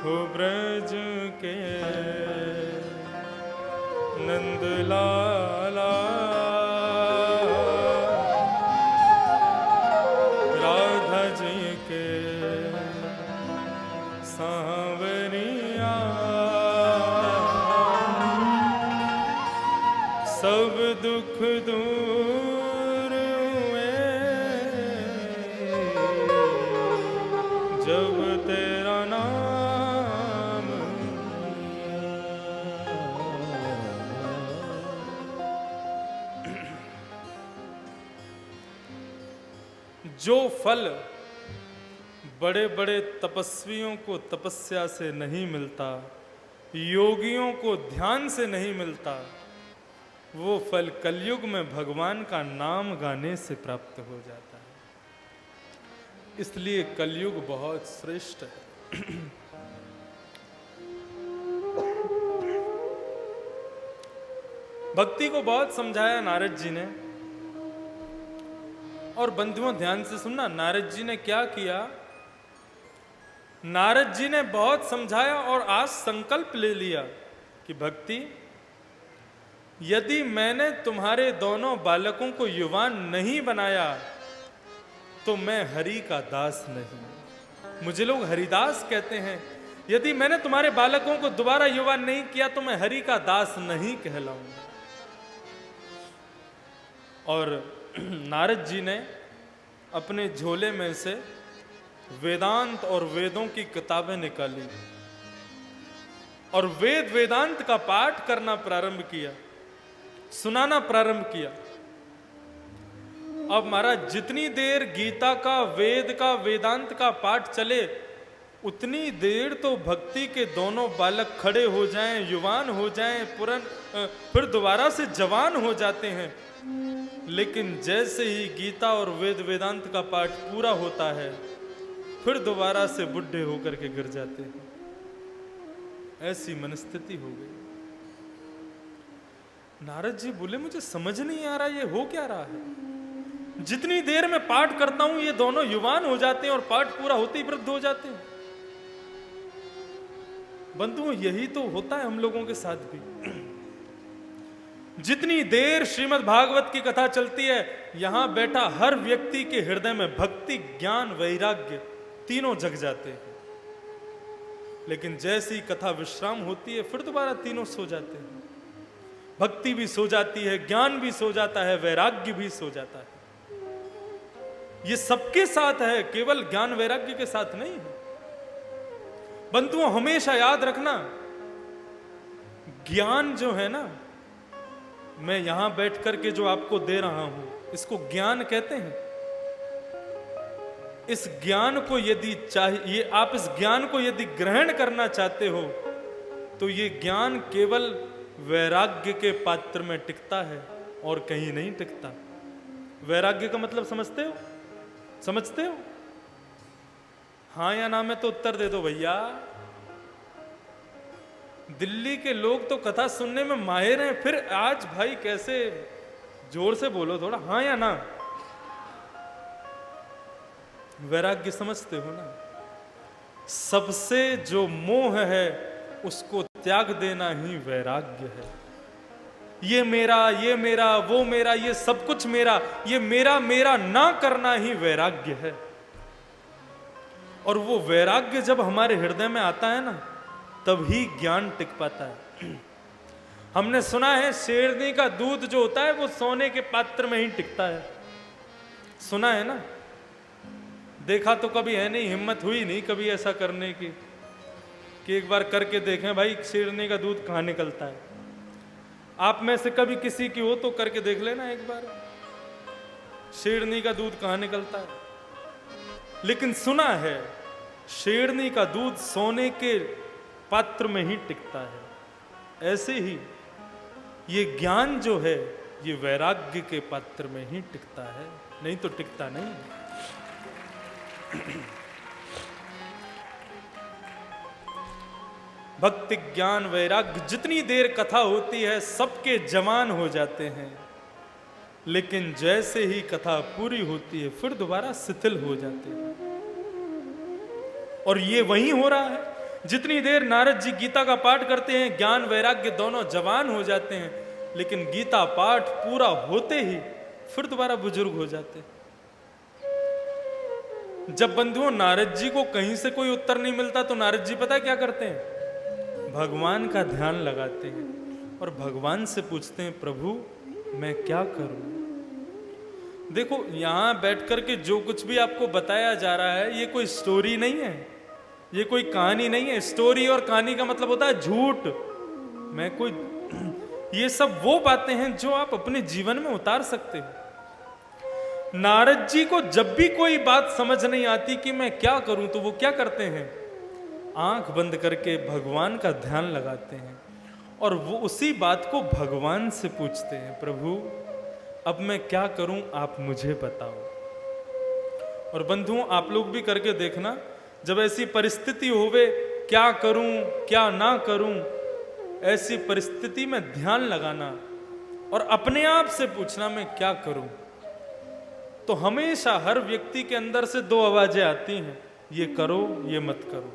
हो ब्रज के नंद लाला, राधा जी के सांवरिया, सब दुख दूर हुए जब तेरा नाम जो फल बड़े बड़े तपस्वियों को तपस्या से नहीं मिलता, योगियों को ध्यान से नहीं मिलता, वो फल कलयुग में भगवान का नाम गाने से प्राप्त हो जाता है। इसलिए कलयुग बहुत श्रेष्ठ है। भक्ति को बहुत समझाया नारद जी ने। और बंधुओं ध्यान से सुनना, नारद जी ने क्या किया। नारद जी ने बहुत समझाया और आज संकल्प ले लिया कि भक्ति, यदि मैंने तुम्हारे दोनों बालकों को युवान नहीं बनाया तो मैं हरि का दास नहीं। मुझे लोग हरिदास कहते हैं। यदि मैंने तुम्हारे बालकों को दोबारा युवान नहीं किया तो मैं हरि का दास नहीं कहलाऊंगा। और नारद जी ने अपने झोले में से वेदांत और वेदों की किताबें निकाली और वेद वेदांत का पाठ करना प्रारंभ किया, सुनाना प्रारंभ किया। अब महाराज जितनी देर गीता का, वेद का, वेदांत का पाठ चले उतनी देर तो भक्ति के दोनों बालक खड़े हो जाएं, युवान हो जाएं, फिर दोबारा से जवान हो जाते हैं। लेकिन जैसे ही गीता और वेद वेदांत का पाठ पूरा होता है फिर दोबारा से बुढ़े होकर के गिर जाते हैं। ऐसी मनस्थिति हो गई। नारद जी बोले, मुझे समझ नहीं आ रहा ये हो क्या रहा है। जितनी देर में पाठ करता हूं ये दोनों युवान हो जाते हैं और पाठ पूरा होते ही वृद्ध हो जाते हैं। बंधुओं, यही तो होता है हम लोगों के साथ भी। जितनी देर श्रीमद् भागवत की कथा चलती है, यहां बैठा हर व्यक्ति के हृदय में भक्ति, ज्ञान, वैराग्य तीनों जग जाते हैं। लेकिन जैसी कथा विश्राम होती है फिर दोबारा तीनों सो जाते हैं। भक्ति भी सो जाती है, ज्ञान भी सो जाता है, वैराग्य भी सो जाता है। ये सबके साथ है, केवल ज्ञान वैराग्य के साथ नहीं है। बंधुओं, हमेशा याद रखना, ज्ञान जो है ना, मैं यहां बैठ करके जो आपको दे रहा हूं, इसको ज्ञान कहते हैं। इस ज्ञान को यदि चाहिए, आप इस ज्ञान को यदि ग्रहण करना चाहते हो तो ये ज्ञान केवल वैराग्य के पात्र में टिकता है और कहीं नहीं टिकता। वैराग्य का मतलब समझते हो? समझते हो? हाँ या ना में तो उत्तर दे दो भैया। दिल्ली के लोग तो कथा सुनने में माहिर हैं, फिर आज भाई कैसे, जोर से बोलो थोड़ा, हाँ या ना। वैराग्य समझते हो ना? सबसे जो मोह है उसको त्याग देना ही वैराग्य है। ये मेरा, वो मेरा, ये सब कुछ मेरा, ये मेरा मेरा ना करना ही वैराग्य है। और वो वैराग्य जब हमारे हृदय में आता है ना, तभी ज्ञान टिक पाता है। हमने सुना है शेरनी का दूध जो होता है वो सोने के पात्र में ही टिकता है। सुना है ना? देखा तो कभी है नहीं, हिम्मत हुई नहीं कभी ऐसा करने की कि एक बार करके देखें भाई शेरनी का दूध कहाँ निकलता है। आप में से कभी किसी की हो तो करके देख लेना एक बार, शेरनी का दूध कहाँ निकलता है। लेकिन सुना है शेरनी का दूध सोने के पात्र में ही टिकता है। ऐसे ही ये ज्ञान जो है ये वैराग्य के पात्र में ही टिकता है, नहीं तो टिकता नहीं। भक्ति, ज्ञान, वैराग्य, जितनी देर कथा होती है सबके जवान हो जाते हैं, लेकिन जैसे ही कथा पूरी होती है फिर दोबारा शिथिल हो जाते हैं। और ये वही हो रहा है। जितनी देर नारद जी गीता का पाठ करते हैं, ज्ञान वैराग्य दोनों जवान हो जाते हैं, लेकिन गीता पाठ पूरा होते ही फिर दोबारा बुजुर्ग हो जाते हैं। जब बंधुओं नारद जी को कहीं से कोई उत्तर नहीं मिलता तो नारद जी पता क्या करते हैं? भगवान का ध्यान लगाते हैं और भगवान से पूछते हैं, प्रभु मैं क्या करूं? देखो, यहां बैठ करके जो कुछ भी आपको बताया जा रहा है, ये कोई स्टोरी नहीं है, ये कोई कहानी नहीं है। स्टोरी और कहानी का मतलब होता है झूठ। मैं कोई ये सब वो बातें हैं जो आप अपने जीवन में उतार सकते हो। नारद जी को जब भी कोई बात समझ नहीं आती कि मैं क्या करूं, तो वो क्या करते हैं? आंख बंद करके भगवान का ध्यान लगाते हैं और वो उसी बात को भगवान से पूछते हैं, प्रभु अब मैं क्या करूं, आप मुझे बताओ। और बंधुओं, आप लोग भी करके देखना, जब ऐसी परिस्थिति होवे, क्या करूं क्या ना करूं, ऐसी परिस्थिति में ध्यान लगाना और अपने आप से पूछना मैं क्या करूं, तो हमेशा हर व्यक्ति के अंदर से दो आवाजें आती हैं, ये करो ये मत करो।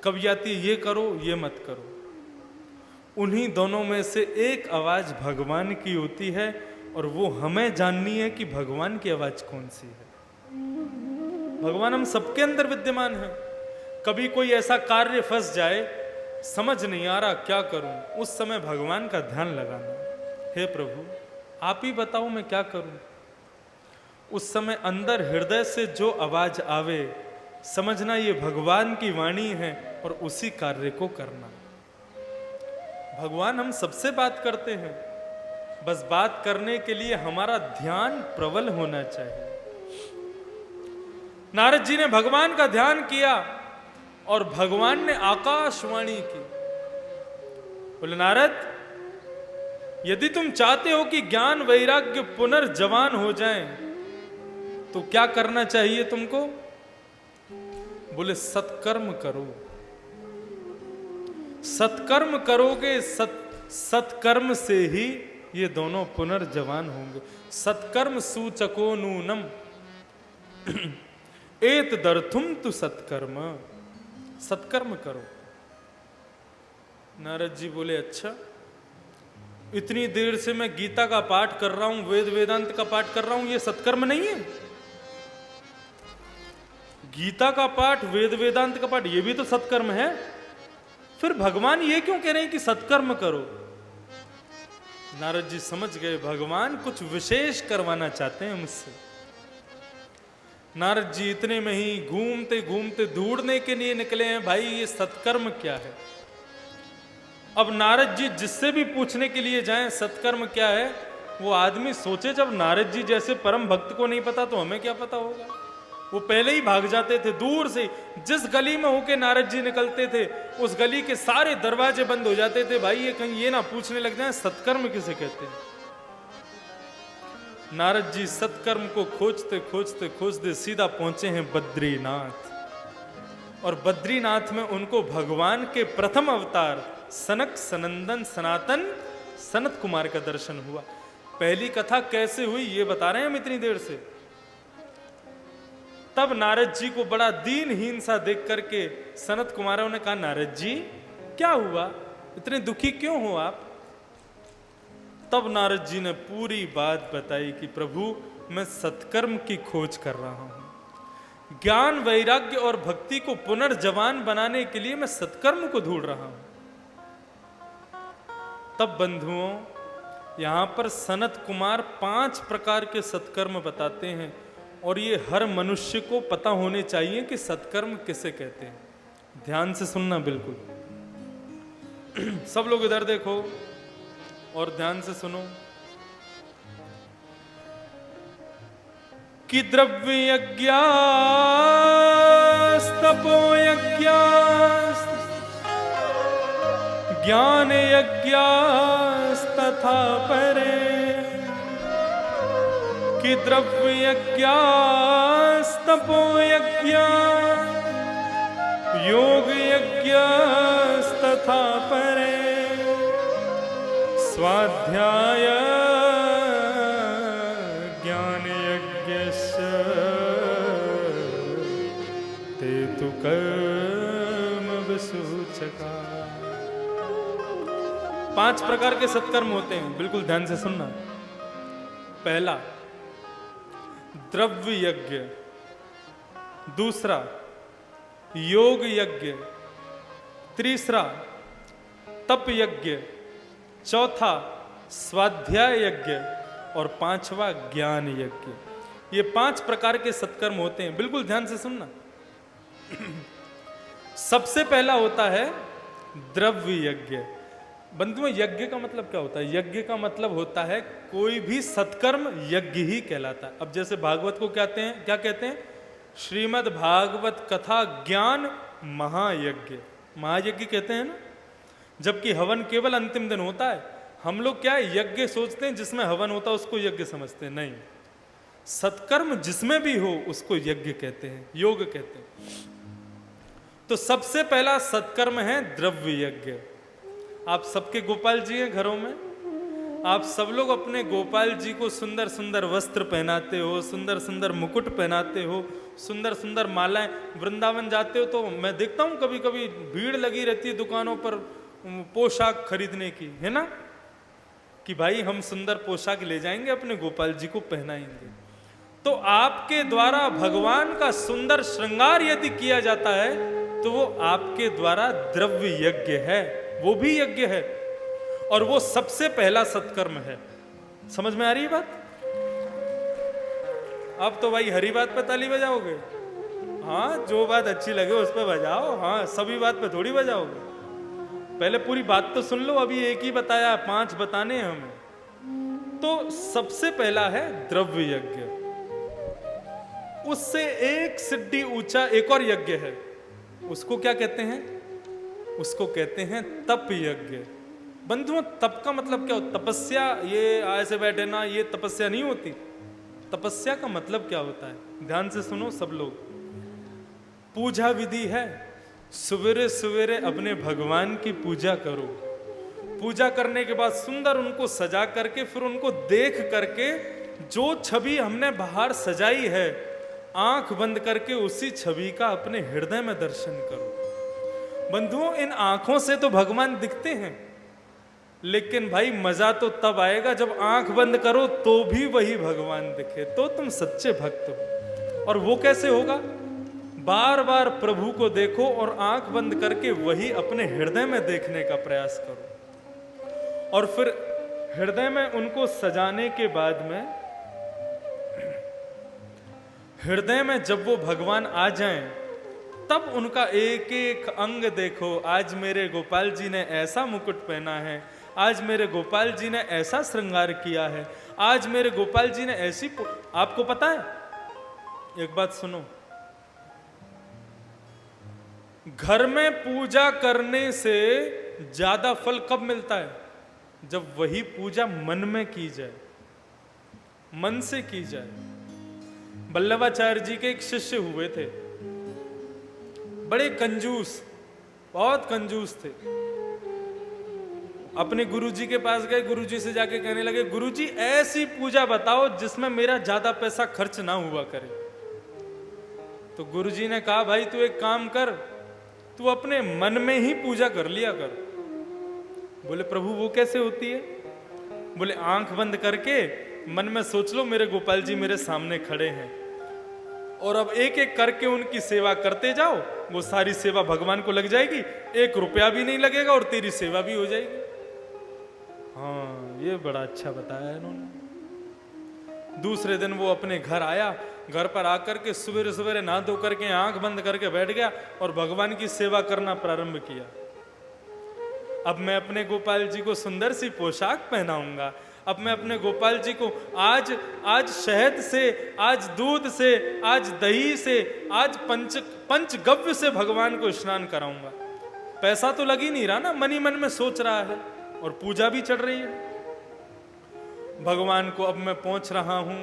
कभी आती है ये करो ये मत करो। उन्हीं दोनों में से एक आवाज भगवान की होती है और वो हमें जाननी है कि भगवान की आवाज कौन सी है। भगवान हम सबके अंदर विद्यमान है। कभी कोई ऐसा कार्य फंस जाए, समझ नहीं आ रहा क्या करूं, उस समय भगवान का ध्यान लगाना, हे प्रभु आप ही बताओ मैं क्या करूं। उस समय अंदर हृदय से जो आवाज आवे, समझना ये भगवान की वाणी है और उसी कार्य को करना। भगवान हम सबसे बात करते हैं, बस बात करने के लिए हमारा ध्यान प्रबल होना चाहिए। नारद जी ने भगवान का ध्यान किया और भगवान ने आकाशवाणी की। बोले, नारद यदि तुम चाहते हो कि ज्ञान वैराग्य पुनर्जवान हो जाएं, तो क्या करना चाहिए तुमको? बोले, सत्कर्म करो। सत्कर्म करोगे, सत्कर्म से ही ये दोनों पुनर्जवान होंगे। सत्कर्म सूचको नूनम एत दर्थुम तु सत्कर्म। सत्कर्म करो। नारद जी बोले, अच्छा इतनी देर से मैं गीता का पाठ कर रहा हूं, वेद वेदांत का पाठ कर रहा हूं, ये सत्कर्म नहीं है? गीता का पाठ, वेद वेदांत का पाठ, ये भी तो सत्कर्म है। फिर भगवान ये क्यों कह रहे हैं कि सत्कर्म करो? नारद जी समझ गए, भगवान कुछ विशेष करवाना चाहते हैं मुझसे। नारद जी इतने में ही घूमते घूमते ढूंढने के लिए निकले हैं, भाई ये सत्कर्म क्या है। अब नारद जी जिससे भी पूछने के लिए जाएं सत्कर्म क्या है, वो आदमी सोचे जब नारद जी जैसे परम भक्त को नहीं पता तो हमें क्या पता होगा। वो पहले ही भाग जाते थे दूर से। जिस गली में होके नारद जी निकलते थे, उस गली के सारे दरवाजे बंद हो जाते थे। भाई ये कहीं ये ना पूछने लग जाए सत्कर्म किसे कहते हैं। नारद जी सत्कर्म को खोजते खोजते खोजते सीधा पहुंचे हैं बद्रीनाथ। और बद्रीनाथ में उनको भगवान के प्रथम अवतार सनक सनंदन सनातन सनत कुमार का दर्शन हुआ। पहली कथा कैसे हुई ये बता रहे हैं हम इतनी देर से। तब नारद जी को बड़ा दीनहीन सा देख करके सनत कुमारों ने कहा, नारद जी क्या हुआ, इतने दुखी क्यों हो आप? तब नारद जी ने पूरी बात बताई कि प्रभु मैं सत्कर्म की खोज कर रहा हूं। ज्ञान वैराग्य और भक्ति को पुनर्जवान बनाने के लिए मैं सत्कर्म को ढूंढ रहा हूं। तब बंधुओं, यहां पर सनत कुमार 5 प्रकार के सत्कर्म बताते हैं और ये हर मनुष्य को पता होने चाहिए कि सत्कर्म किसे कहते हैं। ध्यान से सुनना बिल्कुल। सब लोग इधर देखो और ध्यान से सुनो कि द्रव्य यज्ञास्तपो यज्ञास्त ज्ञान यज्ञास्तथा परे कि द्रव्य यज्ञास्तपो यज्ञा योग यज्ञास्तथा परे स्वाध्याय ज्ञान यज्ञस्य ते तु कर्म सूचका। 5 प्रकार के सत्कर्म होते हैं, बिल्कुल ध्यान से सुनना। पहला द्रव्य यज्ञ, दूसरा योग यज्ञ, तीसरा तप यज्ञ, चौथा स्वाध्याय यज्ञ और पांचवा ज्ञान यज्ञ। ये 5 प्रकार के सत्कर्म होते हैं, बिल्कुल ध्यान से सुनना। सबसे पहला होता है द्रव्य यज्ञ। बंधुओं, यज्ञ का मतलब क्या होता है? यज्ञ का मतलब होता है कोई भी सत्कर्म यज्ञ ही कहलाता है। अब जैसे भागवत को क्या कहते हैं? श्रीमद् भागवत कथा ज्ञान महायज्ञ, महायज्ञ कहते हैं ना। जबकि हवन केवल अंतिम दिन होता है। हम लोग क्या है, यज्ञ सोचते हैं जिसमें हवन होता है उसको यज्ञ समझते हैं। नहीं, सत्कर्म जिसमें भी हो उसको यज्ञ कहते हैं, योग कहते हैं। तो सबसे पहला सत्कर्म है द्रव्य यज्ञ। आप सबके गोपाल जी हैं घरों में, आप सब लोग अपने गोपाल जी को सुंदर सुंदर वस्त्र पहनाते हो, सुंदर सुंदर मुकुट पहनाते हो, सुंदर सुंदर मालाएं। वृंदावन जाते हो तो मैं देखता हूँ कभी कभी भीड़ लगी रहती है दुकानों पर पोशाक खरीदने की, है ना, कि भाई हम सुंदर पोशाक ले जाएंगे अपने गोपाल जी को पहनाएंगे। तो आपके द्वारा भगवान का सुंदर श्रृंगार यदि किया जाता है तो वो आपके द्वारा द्रव्य यज्ञ है, वो भी यज्ञ है, और वो सबसे पहला सत्कर्म है। समझ में आ रही है बात? अब तो भाई हरी बात पे ताली बजाओगे? हाँ, जो बात अच्छी लगे उस पर बजाओ। हाँ, सभी बात पे थोड़ी बजाओगे। पहले पूरी बात तो सुन लो, अभी एक ही बताया, 5 बताने हैं हमें। तो सबसे पहला है द्रव्य यज्ञ। उससे एक सिद्धि ऊंचा एक और यज्ञ है, उसको क्या कहते हैं? उसको कहते हैं तप यज्ञ। बंधुओं, तप का मतलब क्या होता? तपस्या, ये ऐसे बैठे ना, ये तपस्या नहीं होती। तपस्या का मतलब क्या होता है? ध्यान से सुनो सब लोग। पूजा विधि है, सवेरे सवेरे अपने भगवान की पूजा करो। पूजा करने के बाद सुंदर उनको सजा करके, फिर उनको देख करके जो छवि हमने बाहर सजाई है, आंख बंद करके उसी छवि का अपने हृदय में दर्शन करो। बंधुओं, इन आंखों से तो भगवान दिखते हैं, लेकिन भाई मजा तो तब आएगा जब आंख बंद करो तो भी वही भगवान दिखे, तो तुम सच्चे भक्त हो। और वो कैसे होगा? बार बार प्रभु को देखो और आंख बंद करके वही अपने हृदय में देखने का प्रयास करो। और फिर हृदय में उनको सजाने के बाद में, हृदय में जब वो भगवान आ जाएं, तब उनका एक एक अंग देखो। आज मेरे गोपाल जी ने ऐसा मुकुट पहना है, आज मेरे गोपाल जी ने ऐसा श्रृंगार किया है, आज मेरे गोपाल जी ने ऐसी। आपको पता है, एक बात सुनो, घर में पूजा करने से ज्यादा फल कब मिलता है? जब वही पूजा मन में की जाए, मन से की जाए। वल्लभाचार्य जी के एक शिष्य हुए थे, बड़े कंजूस, बहुत कंजूस थे। अपने गुरुजी के पास गए, गुरुजी से जाके कहने लगे, गुरुजी ऐसी पूजा बताओ जिसमें मेरा ज्यादा पैसा खर्च ना हुआ करे। तो गुरुजी ने कहा, भाई तू एक काम कर, तू अपने मन में ही पूजा कर लिया कर। बोले प्रभु वो कैसे होती है? बोले आंख बंद करके मन में सोच लो मेरे गोपाल जी मेरे सामने खड़े हैं, और अब एक एक करके उनकी सेवा करते जाओ। वो सारी सेवा भगवान को लग जाएगी, 1 रुपया भी नहीं लगेगा और तेरी सेवा भी हो जाएगी। हाँ, ये बड़ा अच्छा बताया इन्होंने। दूसरे दिन वो अपने घर आया, घर पर आकर के सवेरे सवेरे नहा धो करके आंख बंद करके बैठ गया और भगवान की सेवा करना प्रारंभ किया। अब मैं अपने गोपाल जी को सुंदर सी पोशाक पहनाऊंगा, अब मैं अपने गोपाल जी को आज शहद से, आज दूध से, आज दही से, आज पंचगव्य से भगवान को स्नान कराऊंगा। पैसा तो लग ही नहीं रहा ना, मन ही मन में सोच रहा है और पूजा भी चढ़ रही है। भगवान को अब मैं पहुंच रहा हूं,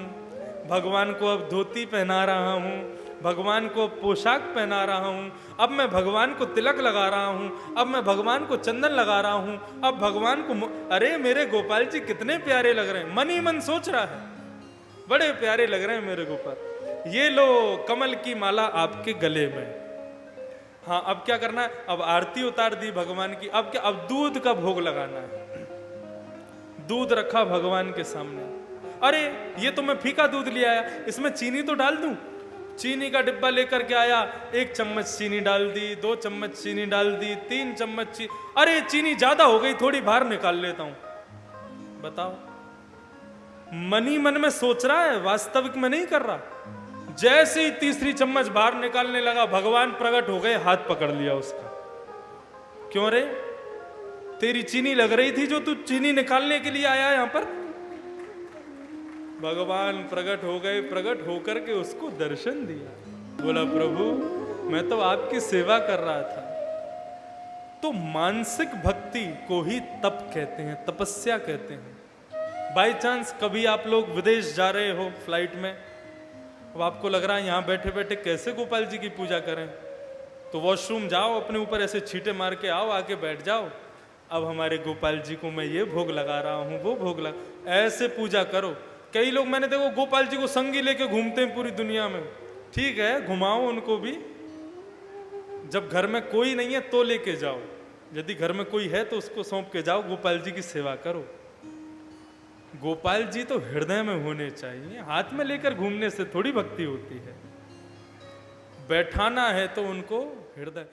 भगवान को अब धोती पहना रहा हूं, भगवान को पोशाक पहना रहा हूं, अब मैं भगवान को तिलक लगा रहा हूं, अब मैं भगवान को चंदन लगा रहा हूं, अब भगवान को अरे मेरे गोपाल जी कितने प्यारे लग रहे हैं। मन ही मन सोच रहा है, बड़े प्यारे लग रहे हैं मेरे गोपाल। ये लो कमल की माला आपके गले में, हाँ, अब क्या करना है? अब आरती उतार दी भगवान की, अब क्या? अब दूध का भोग लगाना है। दूध रखा भगवान के सामने। अरे ये तो मैं फीका दूध ले आया, इसमें चीनी तो डाल दूं। चीनी का डिब्बा लेकर के आया, 1 चम्मच चीनी डाल दी, 2 चम्मच चीनी डाल दी, 3 चम्मच चीनी। अरे चीनी ज्यादा हो गई, थोड़ी बाहर निकाल लेता हूं। बताओ, मन ही मन में सोच रहा है, वास्तविक में नहीं कर रहा। जैसे ही तीसरी चम्मच बाहर निकालने लगा, भगवान प्रकट हो गए, हाथ पकड़ लिया उसका। क्यों रे, तेरी चीनी लग रही थी जो तू चीनी निकालने के लिए आया यहां पर। भगवान प्रकट हो गए, प्रकट होकर के उसको दर्शन दिया। बोला प्रभु मैं तो आपकी सेवा कर रहा था। तो मानसिक भक्ति को ही तप कहते हैं, तपस्या कहते हैं। बाय चांस कभी आप लोग विदेश जा रहे हो फ्लाइट में, अब आपको लग रहा है यहां बैठे बैठे कैसे गोपाल जी की पूजा करें, तो वॉशरूम जाओ, अपने ऊपर ऐसे छींटे मार के आओ, आके बैठ जाओ। अब हमारे गोपाल जी को मैं ये भोग लगा रहा हूं, वो भोग लगा, ऐसे पूजा करो। कई लोग मैंने देखो गोपाल जी को संगी लेके घूमते हैं पूरी दुनिया में। ठीक है, घुमाओ उनको भी, जब घर में कोई नहीं है तो लेके जाओ, यदि घर में कोई है तो उसको सौंप के जाओ, गोपाल जी की सेवा करो। गोपाल जी तो हृदय में होने चाहिए, हाथ में लेकर घूमने से थोड़ी भक्ति होती है। बैठाना है तो उनको हृदय